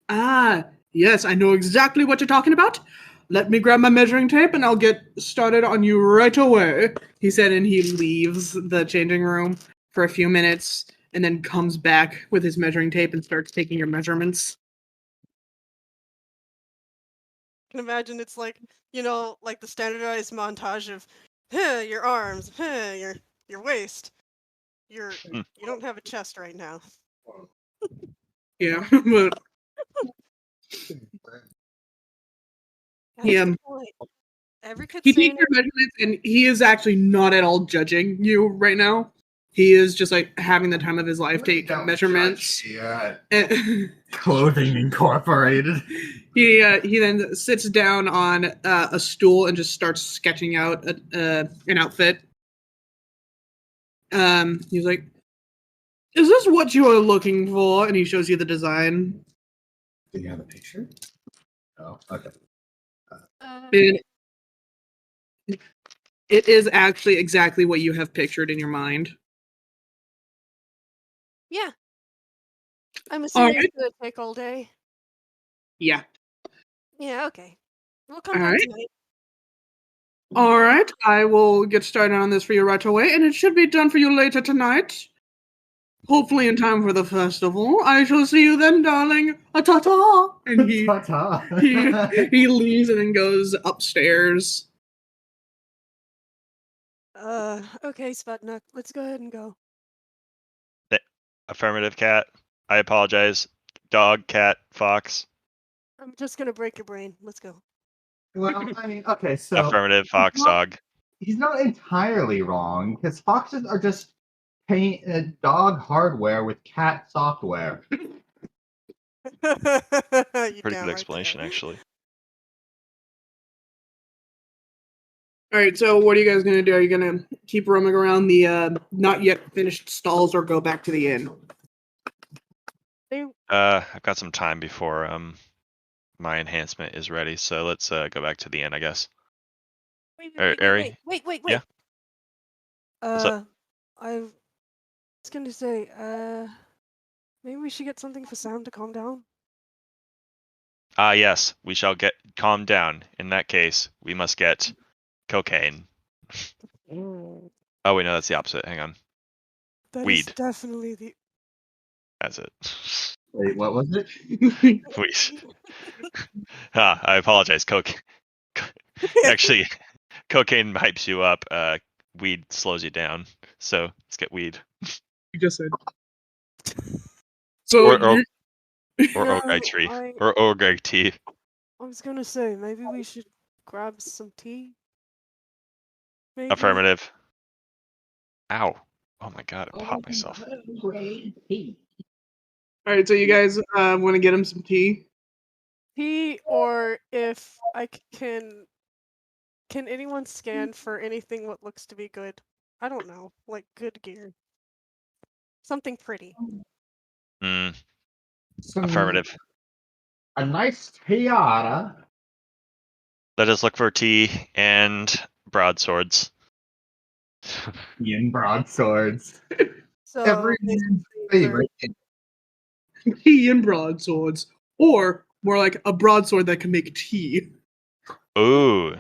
Ah, yes, I know exactly what you're talking about. Let me grab my measuring tape and I'll get started on you right away, he said, and he leaves the changing room for a few minutes and then comes back with his measuring tape and starts taking your measurements. I can imagine it's like, like the standardized montage of your arms, your waist. You don't have a chest right now. Yeah, but That's a good point. Every he takes kitsune. your measurements and he is actually not at all judging you right now. He is just like having the time of his life taking measurements. Yeah. And Clothing Incorporated. he then sits down on a stool and just starts sketching out an outfit. He's like, "Is this what you are looking for?" And he shows you the design. Do you have a picture? Oh, okay. And it is actually exactly what you have pictured in your mind. Yeah. I'm assuming Alright. it's gonna take all day. Yeah. Yeah, okay. We'll come All down right. tonight. All right. I will get started on this for you right away, and it should be done for you later tonight. Hopefully in time for the festival. I shall see you then, darling. Ta-ta! And Ta-ta. he leaves and then goes upstairs. Okay, Sputnik, let's go ahead and go. Affirmative, cat. I apologize. Dog, cat, fox. I'm just gonna break your brain. Let's go. Well, I mean, okay, so Affirmative, fox, dog. he's not entirely wrong because foxes are just dog hardware with cat software. Pretty good explanation, actually. All right, so what are you guys going to do? Are you going to keep roaming around the not yet finished stalls or go back to the inn? I've got some time before my enhancement is ready, so let's go back to the inn, I guess. Wait. Yeah? I was gonna say, maybe we should get something for Sam to calm down. Yes, we shall get calmed down. In that case, we must get cocaine. Oh wait, no, that's the opposite. Hang on. That Weed. is definitely the. That's it. Wait, what was it? Weed. I apologize. Coke. Actually, cocaine hypes you up. Weed slows you down. So let's get weed. You just said. So Or you're- or No, Ogre tree. I Or Ogre tea. was gonna say maybe we should grab some tea. Maybe. Affirmative. Ow. Oh my god, I popped myself. all right, so you guys want to get him some tea? Tea, or if I can anyone scan for anything what looks to be good? I don't know, like good gear. Something pretty. Mm, Some- affirmative. A nice tiara. Let us look for tea and broadswords. In broadswords. So Everyone's basically, favorite. Tea and broadswords, or more like a broadsword that can make tea. Ooh.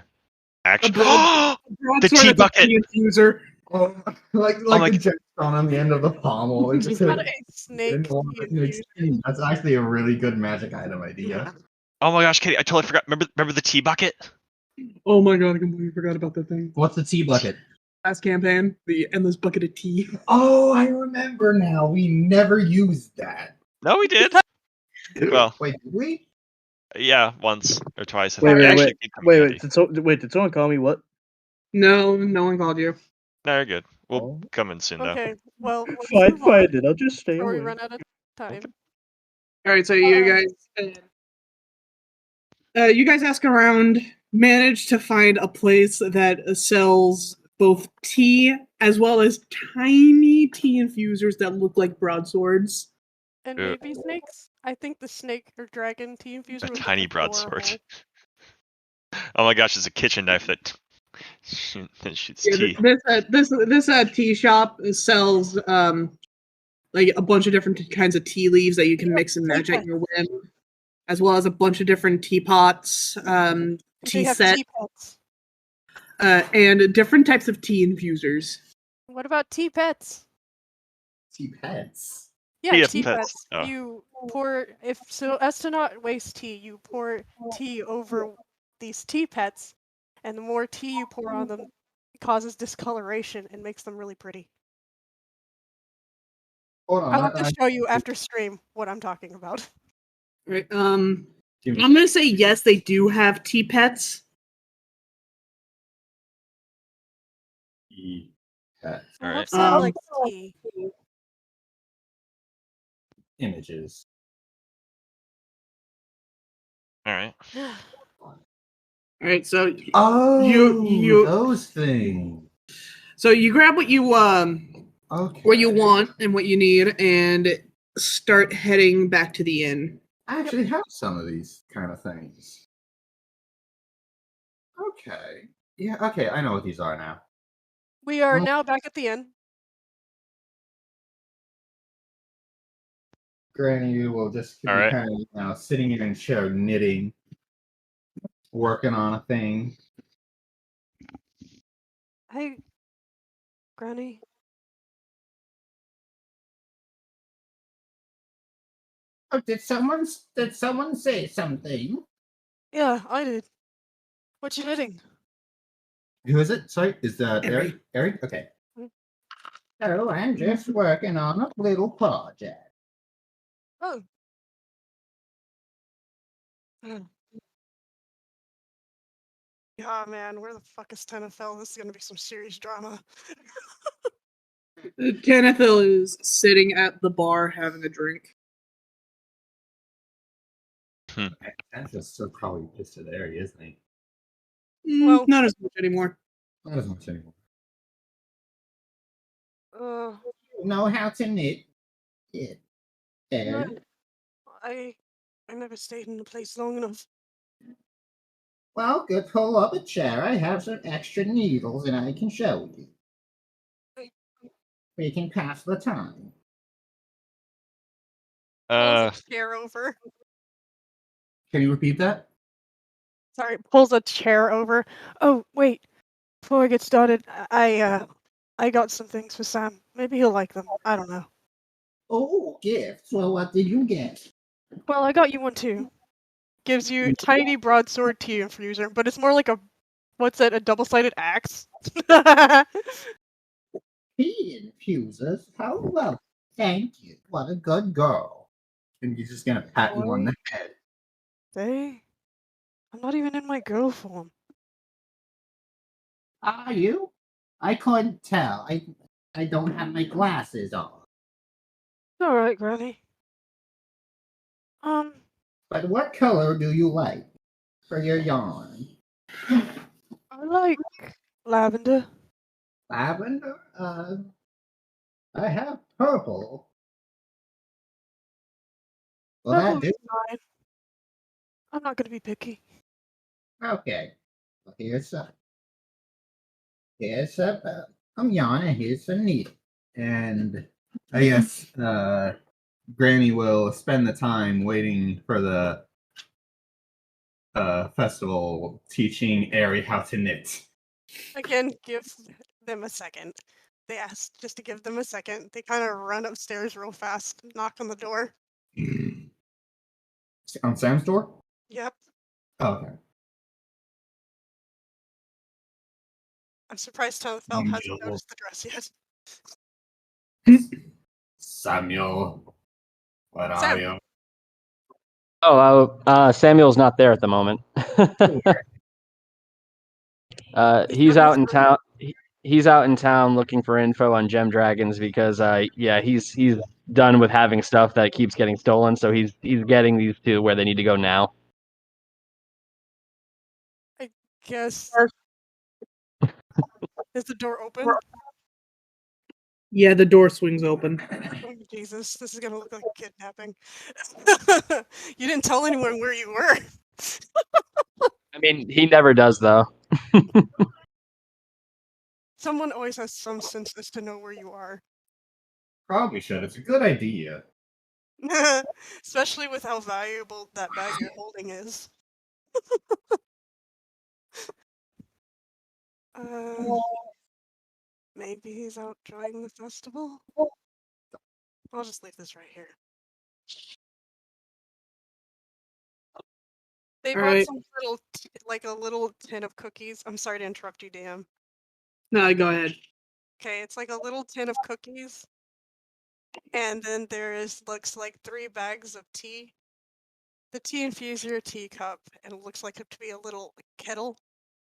Actually, broad- the Broadsword tea that's a bucket. tea infuser. Oh, like my the gemstone on the end of the pommel. It's just not a- a snake in one tea that makes infusion. tea. That's actually a really good magic item idea. Oh my gosh, Katie, I totally forgot. Remember the tea bucket? Oh my god, I completely forgot about that thing. What's the tea bucket? Last campaign, the endless bucket of tea. Oh, I remember now. We never used that. No, we did. Well, Wait, did we? yeah, once or twice. I Wait, think. It wait, actually wait, did come in wait, handy. wait. Did someone call me what? No, no one called you. No, you're good. We'll Oh. come in soon, though. Okay, well, let's Fine, move on fine. Then I'll just stay before we away. run out of time. All right, so you guys ask around, manage to find a place that sells both tea as well as tiny tea infusers that look like broadswords. And Ew. maybe snakes? I think the snake or dragon tea infuser A would look tiny broadsword. adorable. Oh my gosh, it's a kitchen knife that shoots Yeah, tea. this tea shop sells like a bunch of different kinds of tea leaves that you can mix and match at your whim, as well as a bunch of different teapots, Do they tea have set, tea pets? and different types of tea infusers. What about tea pets? Tea pets. Yeah, Tea tea pets. pets. Oh. You pour as to not waste tea, you pour tea over these tea pets, and the more tea you pour on them, it causes discoloration and makes them really pretty. Hold on. I'll have to show you after stream what I'm talking about. Right. I'm gonna say yes, they do have tea pets. Tea pets. What Alright. sound like tea? Images. Alright. All right, so Oh, you those things. so you grab what you Okay. what you want and what you need, and start heading back to the inn. I actually have some of these kind of things. Okay. Yeah, okay, I know what these are now. We are Well- now back at the inn. Granny will just be Alright. kind of sitting in a chair knitting, working on a thing. Hey, Granny. Oh, did someone say something? Yeah, I did. What you knitting? Who is it? Sorry, is that Eric. Eric? Okay. Hmm. Oh, I'm just working on a little project. Oh. Hmm. Yeah, man, where the fuck is Tenafel? This is gonna be some serious drama. Kennethil is sitting at the bar having a drink. That's just so probably pissed at Eric, isn't he? Well- Not as much anymore. Not as much anymore. No, Know how to knit? Yeah. Eric? I never stayed in a place long enough. Well, go pull up a chair. I have some extra needles and I can show you. We can pass the time. Pulls a chair over. Can you repeat that? Sorry, pulls a chair over. Oh, wait. Before I get started, I got some things for Sam. Maybe he'll like them. I don't know. Oh, gifts. Well, what did you get? Well, I got you one too. Gives you tiny broadsword tea infuser, but it's more like a What's that? A double-sided axe? Tea infusers, how well. Thank you. What a good girl. And he's just gonna pat you on the head. Hey, I'm not even in my girl form. Are you? I couldn't tell. I don't have my glasses on. All right, Granny. But what color do you like for your yarn? I like lavender. Lavender? I have purple. Will Purple that do? is fine. I'm not gonna be picky. Okay. Well, here's some yarn and here's some needle. And I guess Granny will spend the time waiting for the festival teaching Ari how to knit. Again, give them a second. They asked just to give them a second. They kind of run upstairs real fast, knock on the door. On Sam's door? Yep. Oh, okay. I'm surprised Tonfel hasn't Samuel. noticed the dress yet. Samuel, what are Sam. you? Samuel's not there at the moment. He's out in town. He's out in town looking for info on gem dragons because, he's done with having stuff that keeps getting stolen. So he's getting these to where they need to go now. I guess. Is the door open? Yeah, the door swings open. Oh, Jesus, this is gonna look like kidnapping. You didn't tell anyone where you were. I mean, he never does though. Someone always has some sense as to know where you are. Probably should. It's a good idea. Especially with how valuable that bag you're holding is. Maybe he's out enjoying the festival? I'll just leave this right here. They brought Alright. some little, like a little tin of cookies. I'm sorry to interrupt you, Dan. No, go ahead. Okay, it's like a little tin of cookies. And then looks like 3 bags of tea. The tea infuser, a teacup, and it looks like it to be a little kettle.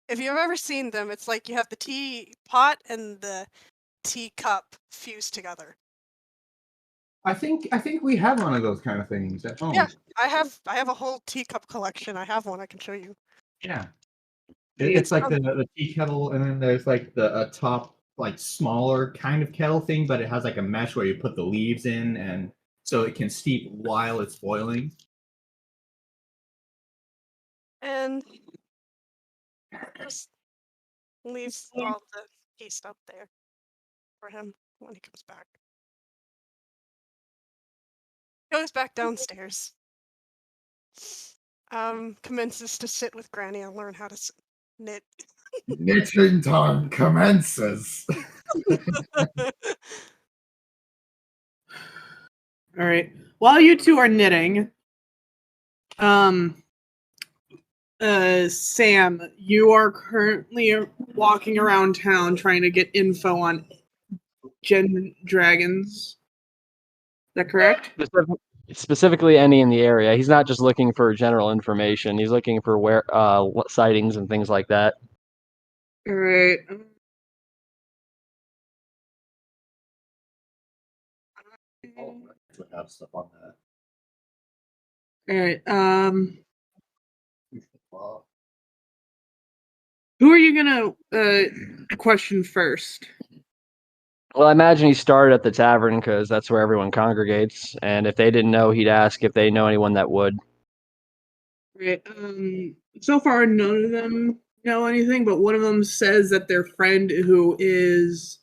If you've ever seen them, it's like you have the tea pot and the teacup fused together. I think we have one of those kind of things at home. Yeah, I have a whole teacup collection. I have one I can show you. Yeah. It's like the tea kettle, and then there's like a top, like smaller kind of kettle thing, but it has like a mesh where you put the leaves in, and so it can steep while it's boiling. And just leaves all the tea stuff there for him when he comes back. Goes back downstairs. Commences to sit with Granny and learn how to knit. Knitting time commences. All right. While you two are knitting, Sam, you are currently walking around town trying to get info on gem dragons. Is that correct? Specifically, any in the area. He's not just looking for general information. He's looking for where sightings and things like that. All right. Would have stuff on that. All right. Who are you gonna question first? Well, I imagine he started at the tavern because that's where everyone congregates. And if they didn't know, he'd ask if they know anyone that would. Right. So far, none of them know anything, but one of them says that their friend, who is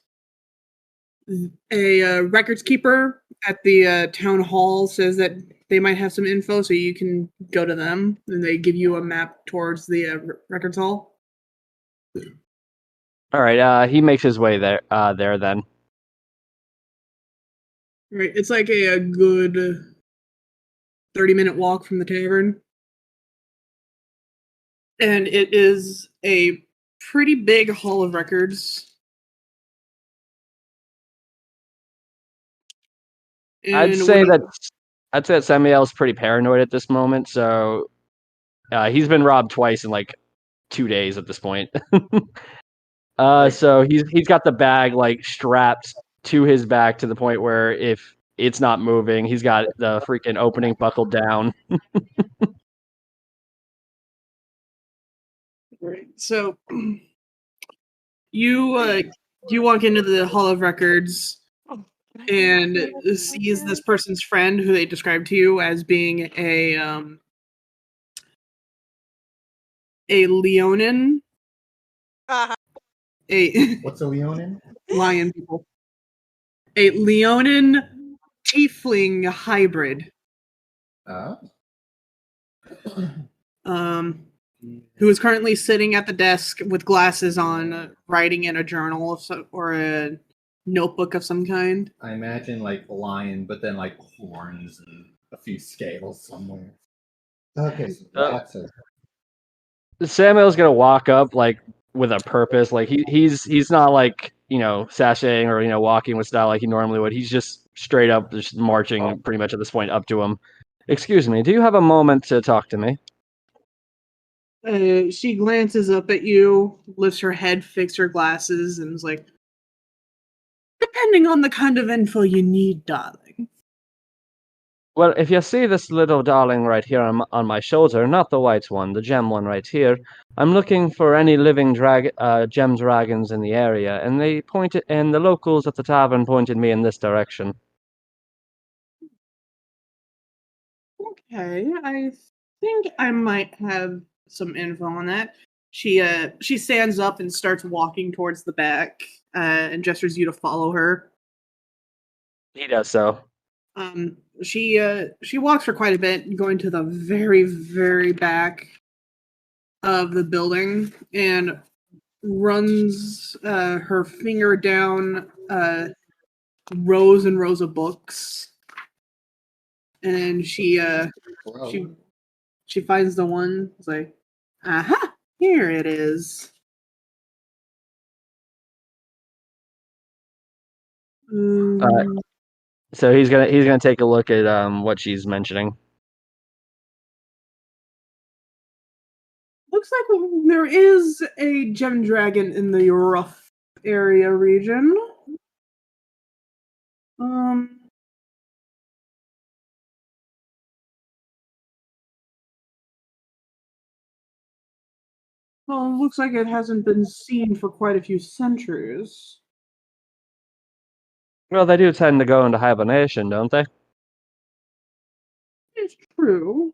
a records keeper at the town hall, says that they might have some info, so you can go to them, and they give you a map towards the records hall. All right. He makes his way there. There then. Right. It's like a good 30-minute walk from the tavern. And it is a pretty big hall of records. I'd And say that Samuel's pretty paranoid at this moment, so he's been robbed twice in like 2 days at this point. So he's got the bag like strapped to his back to the point where if it's not moving, he's got the freaking opening buckled down. Right. So you walk into the hall of records and sees this person's friend who they described to you as being a Leonin. What's a Leonin? Lion people. A Leonin tiefling hybrid. Who is currently sitting at the desk with glasses on, writing in a journal or a notebook of some kind. I imagine like a lion, but then like horns and a few scales somewhere. Okay, so that's it. Samuel's gonna walk up like with a purpose. Like he's not like sashaying or walking with style like he normally would. He's just straight up just marching pretty much at this point up to him. Excuse me, do you have a moment to talk to me? She glances up at you, lifts her head, fixes her glasses, and is like, depending on the kind of info you need, darling. Well, if you see this little darling right here on my shoulder, not the white one, the gem one right here, I'm looking for any living gem dragons in the area, and the locals at the tavern pointed me in this direction. Okay, I think I might have some info on that. She stands up and starts walking towards the back, and gestures you to follow her. He does so. She walks for quite a bit, going to the very, very back of the building, and runs her finger down rows and rows of books, and she finds the one. It's like, aha, here it is. So he's gonna take a look at what she's mentioning. Looks like there is a gem dragon in the rough area region. Well, it looks like it hasn't been seen for quite a few centuries. Well, they do tend to go into hibernation, don't they? It's true.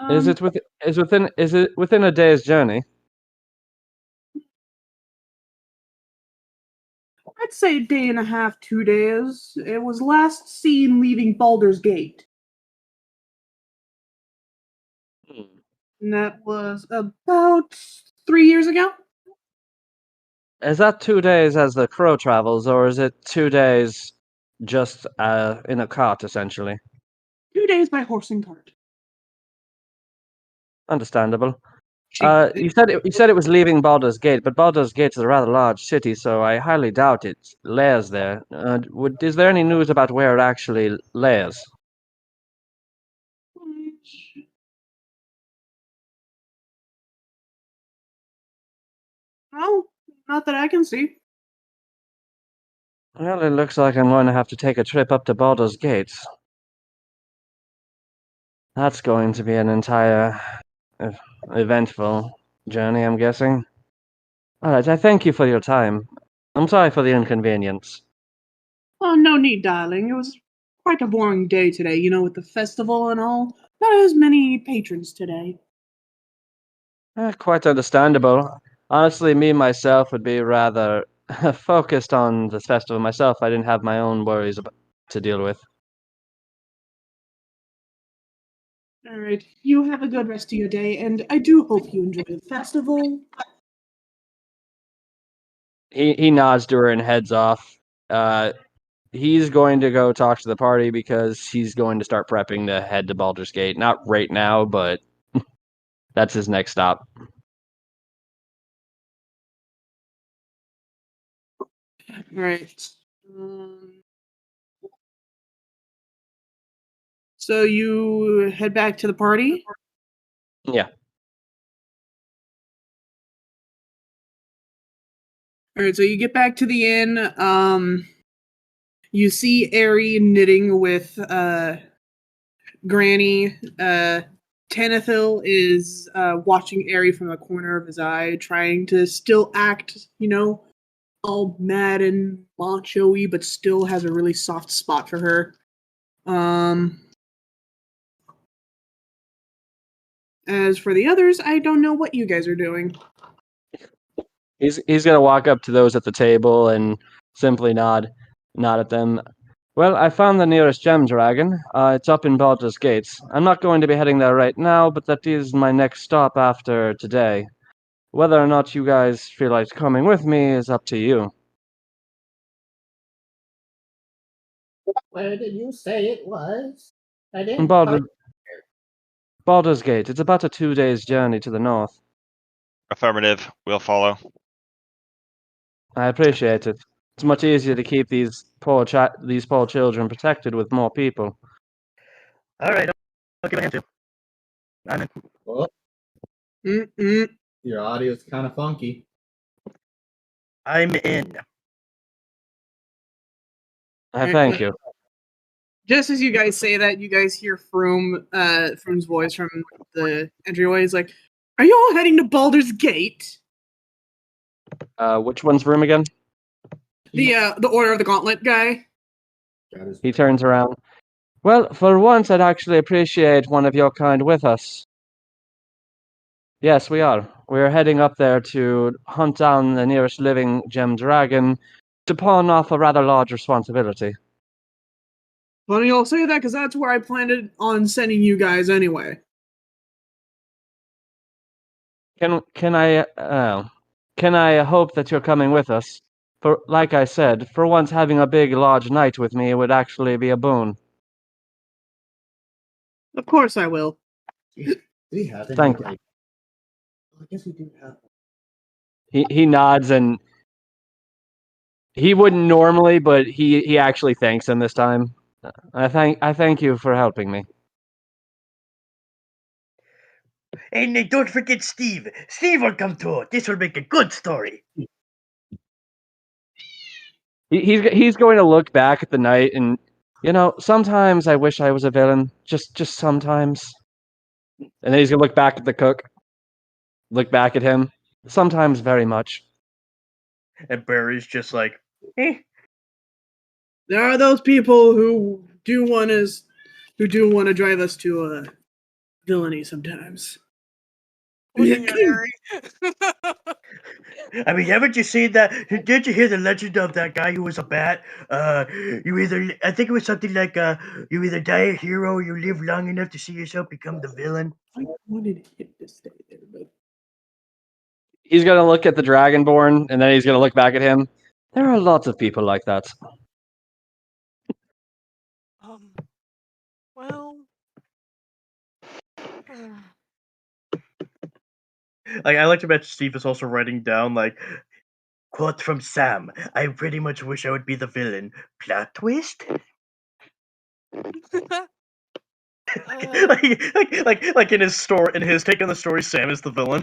Is it within a day's journey? I'd say a day and a half, 2 days. It was last seen leaving Baldur's Gate. And that was about 3 years ago. Is that 2 days as the crow travels, or is it 2 days just in a cart, essentially? 2 days by horse and cart. Understandable. You said it was leaving Baldur's Gate, but Baldur's Gate is a rather large city, so I highly doubt it lays there. Is there any news about where it actually lays? No, not that I can see. Well, it looks like I'm going to have to take a trip up to Baldur's Gate. That's going to be an entire eventful journey, I'm guessing. Alright, I thank you for your time. I'm sorry for the inconvenience. Oh, no need, darling. It was quite a boring day today, with the festival and all. Not as many patrons today. Quite understandable. Honestly, me myself would be rather focused on this festival myself. I didn't have my own worries to deal with. All right. You have a good rest of your day, and I do hope you enjoy the festival. He nods to her and heads off. he's going to go talk to the party because he's going to start prepping to head to Baldur's Gate. Not right now, but that's his next stop. Right. So you head back to the party? Yeah. Alright, so you get back to the inn. You see Ari knitting with Granny. Tanithil is watching Ari from the corner of his eye, trying to still act, all mad and macho-y, but still has a really soft spot for her. As for the others, I don't know what you guys are doing. He's gonna walk up to those at the table and simply nod at them. Well, I found the nearest gem dragon. It's up in Baldur's Gates. I'm not going to be heading there right now, but that is my next stop after today. Whether or not you guys feel like coming with me is up to you. Where did you say it was? I didn't. Baldur's Gate. It's about a 2 days journey to the north. Affirmative. We'll follow. I appreciate it. It's much easier to keep these poor children protected with more people. All right, I'll give a hand too. I'm in. Oh, Mm-mm. your audio's kind of funky. I'm in. I thank you. Just as you guys say that, you guys hear Froom's voice from the entryway. He's like, "Are you all heading to Baldur's Gate?" Which one's room again? The Order of the Gauntlet guy. He turns around. Well, for once, I'd actually appreciate one of your kind with us. Yes, we are. We're heading up there to hunt down the nearest living gem dragon to pawn off a rather large responsibility. Funny you all say that, because that's where I planned on sending you guys anyway. Can I hope that you're coming with us? For, like I said, for once having a big, large knight with me would actually be a boon. Of course I will. Do we have any, Thank you. I guess we do have. He nods and he wouldn't normally, but he actually thanks him this time. I thank you for helping me. And don't forget Steve. Steve will come too. This will make a good story. He's going to look back at the knight and, sometimes I wish I was a villain. Just sometimes. And then he's gonna look back at the cook. Look back at him. Sometimes very much. And Barry's just like, eh. There are those people who do want to drive us to villainy sometimes. Looking at Harry. I mean, haven't you seen that? Did you hear the legend of that guy who was a bat? I think it was something like, you either die a hero or you live long enough to see yourself become the villain. I wanted him to stay there, but He's gonna look at the Dragonborn, and then he's gonna look back at him. There are lots of people like that. Well. Like, I like to imagine Steve is also writing down, like, quote from Sam. I pretty much wish I would be the villain. Plot twist? like in his take on the story, Sam is the villain.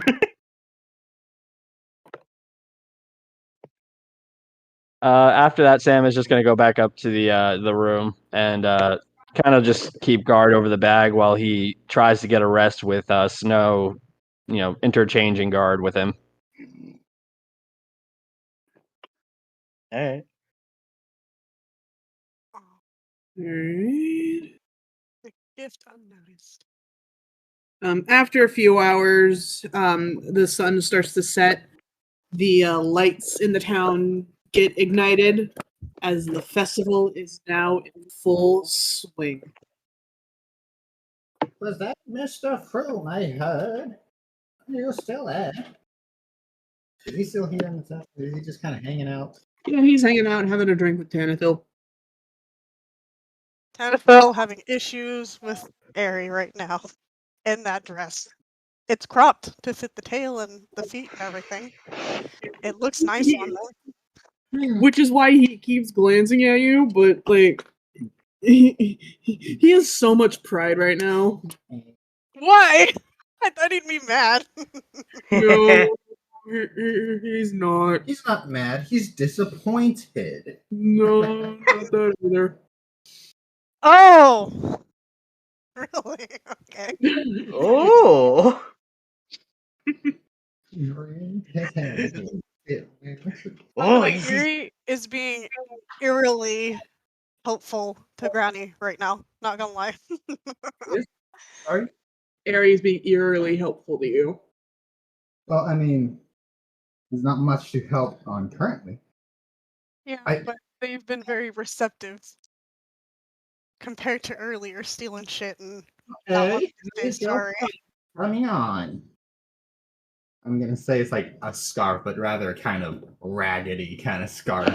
After that, Sam is just gonna go back up to the room and kind of just keep guard over the bag while he tries to get a rest with Snow, interchanging guard with him. Alright. Alright. The gift unnoticed. After a few hours, the sun starts to set. The lights in the town get ignited as the festival is now in full swing. Was that Mr. Froome I heard? Are you still there? Is he still here in the town? Is he just kind of hanging out? Yeah, he's hanging out and having a drink with Tanithil. Tanafel having issues with Aerie right now in that dress. It's cropped to fit the tail and the feet and everything. It looks nice on there. Which is why he keeps glancing at you, but like he has so much pride right now. Why? I thought he'd be mad. No, he's not. He's not mad. He's disappointed. No, not that either. Oh! Really? Okay. Oh. Oh, he's Erie is being eerily helpful to Granny right now. Not gonna lie. Sorry? Aries being eerily helpful to you. Well, I mean, there's not much to help on currently. Yeah, I- but they've been very receptive compared to earlier stealing shit and not wanting to say sorry. Coming on. I'm gonna say it's like a scarf, but rather kind of raggedy kind of scarf.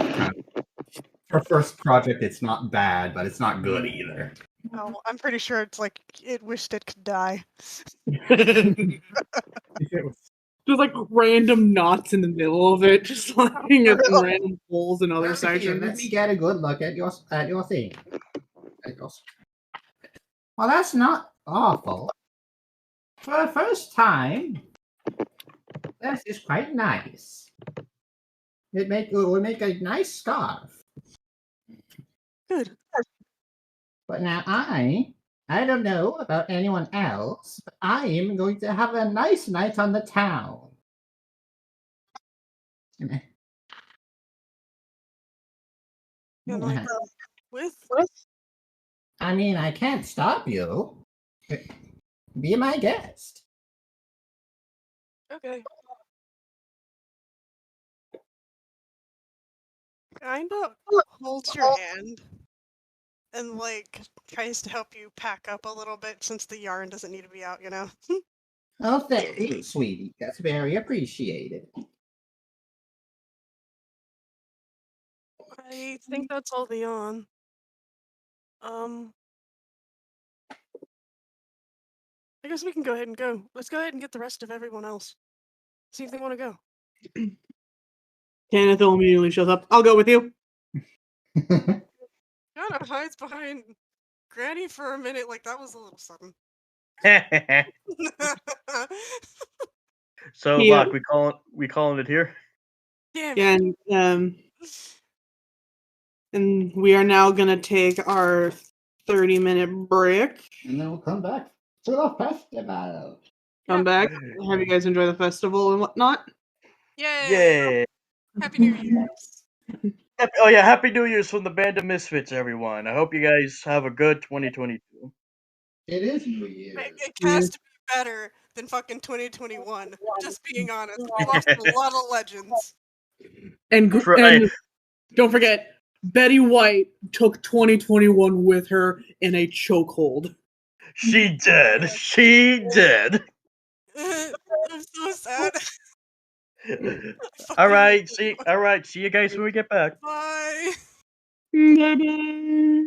For first project, it's not bad, but it's not good either. Oh, I'm pretty sure it's like it wished it could die. If it was There's like random knots in the middle of it, just like at some random holes in other Here, sections. let me get a good look at your thing. Well, that's not awful. For the first time, this is quite nice. It would make a nice scarf. Good. But now I don't know about anyone else, but I am going to have a nice night on the town. And like with I mean, I can't stop you. Be my guest. okay. Kind of holds your hand and like tries to help you pack up a little bit since the yarn doesn't need to be out, you know. Oh, thank you, sweetie. That's very appreciated. I think that's all the on. I guess we can go ahead and go. Let's go ahead and get the rest of everyone else. See if they want to go. Kenneth immediately shows up. I'll go with you. Kind of hides behind Granny for a minute, like that was a little sudden. So, Yeah. Locke, we calling it here? Damn it. And we are now gonna take our 30-minute break. And then we'll come back to the festival. Come back. Have you guys enjoy the festival and whatnot? Yay! Yay! Happy New Year's. Oh yeah, Happy New Year's from the Band of Misfits, everyone. I hope you guys have a good 2022. It is New Year's. It has to be better than fucking 2021. Just being honest, we lost a lot of legends. And don't forget, Betty White took 2021 with her in a chokehold. She did. She did. I'm so sad. All right. See you guys when we get back. Bye. Bye-bye.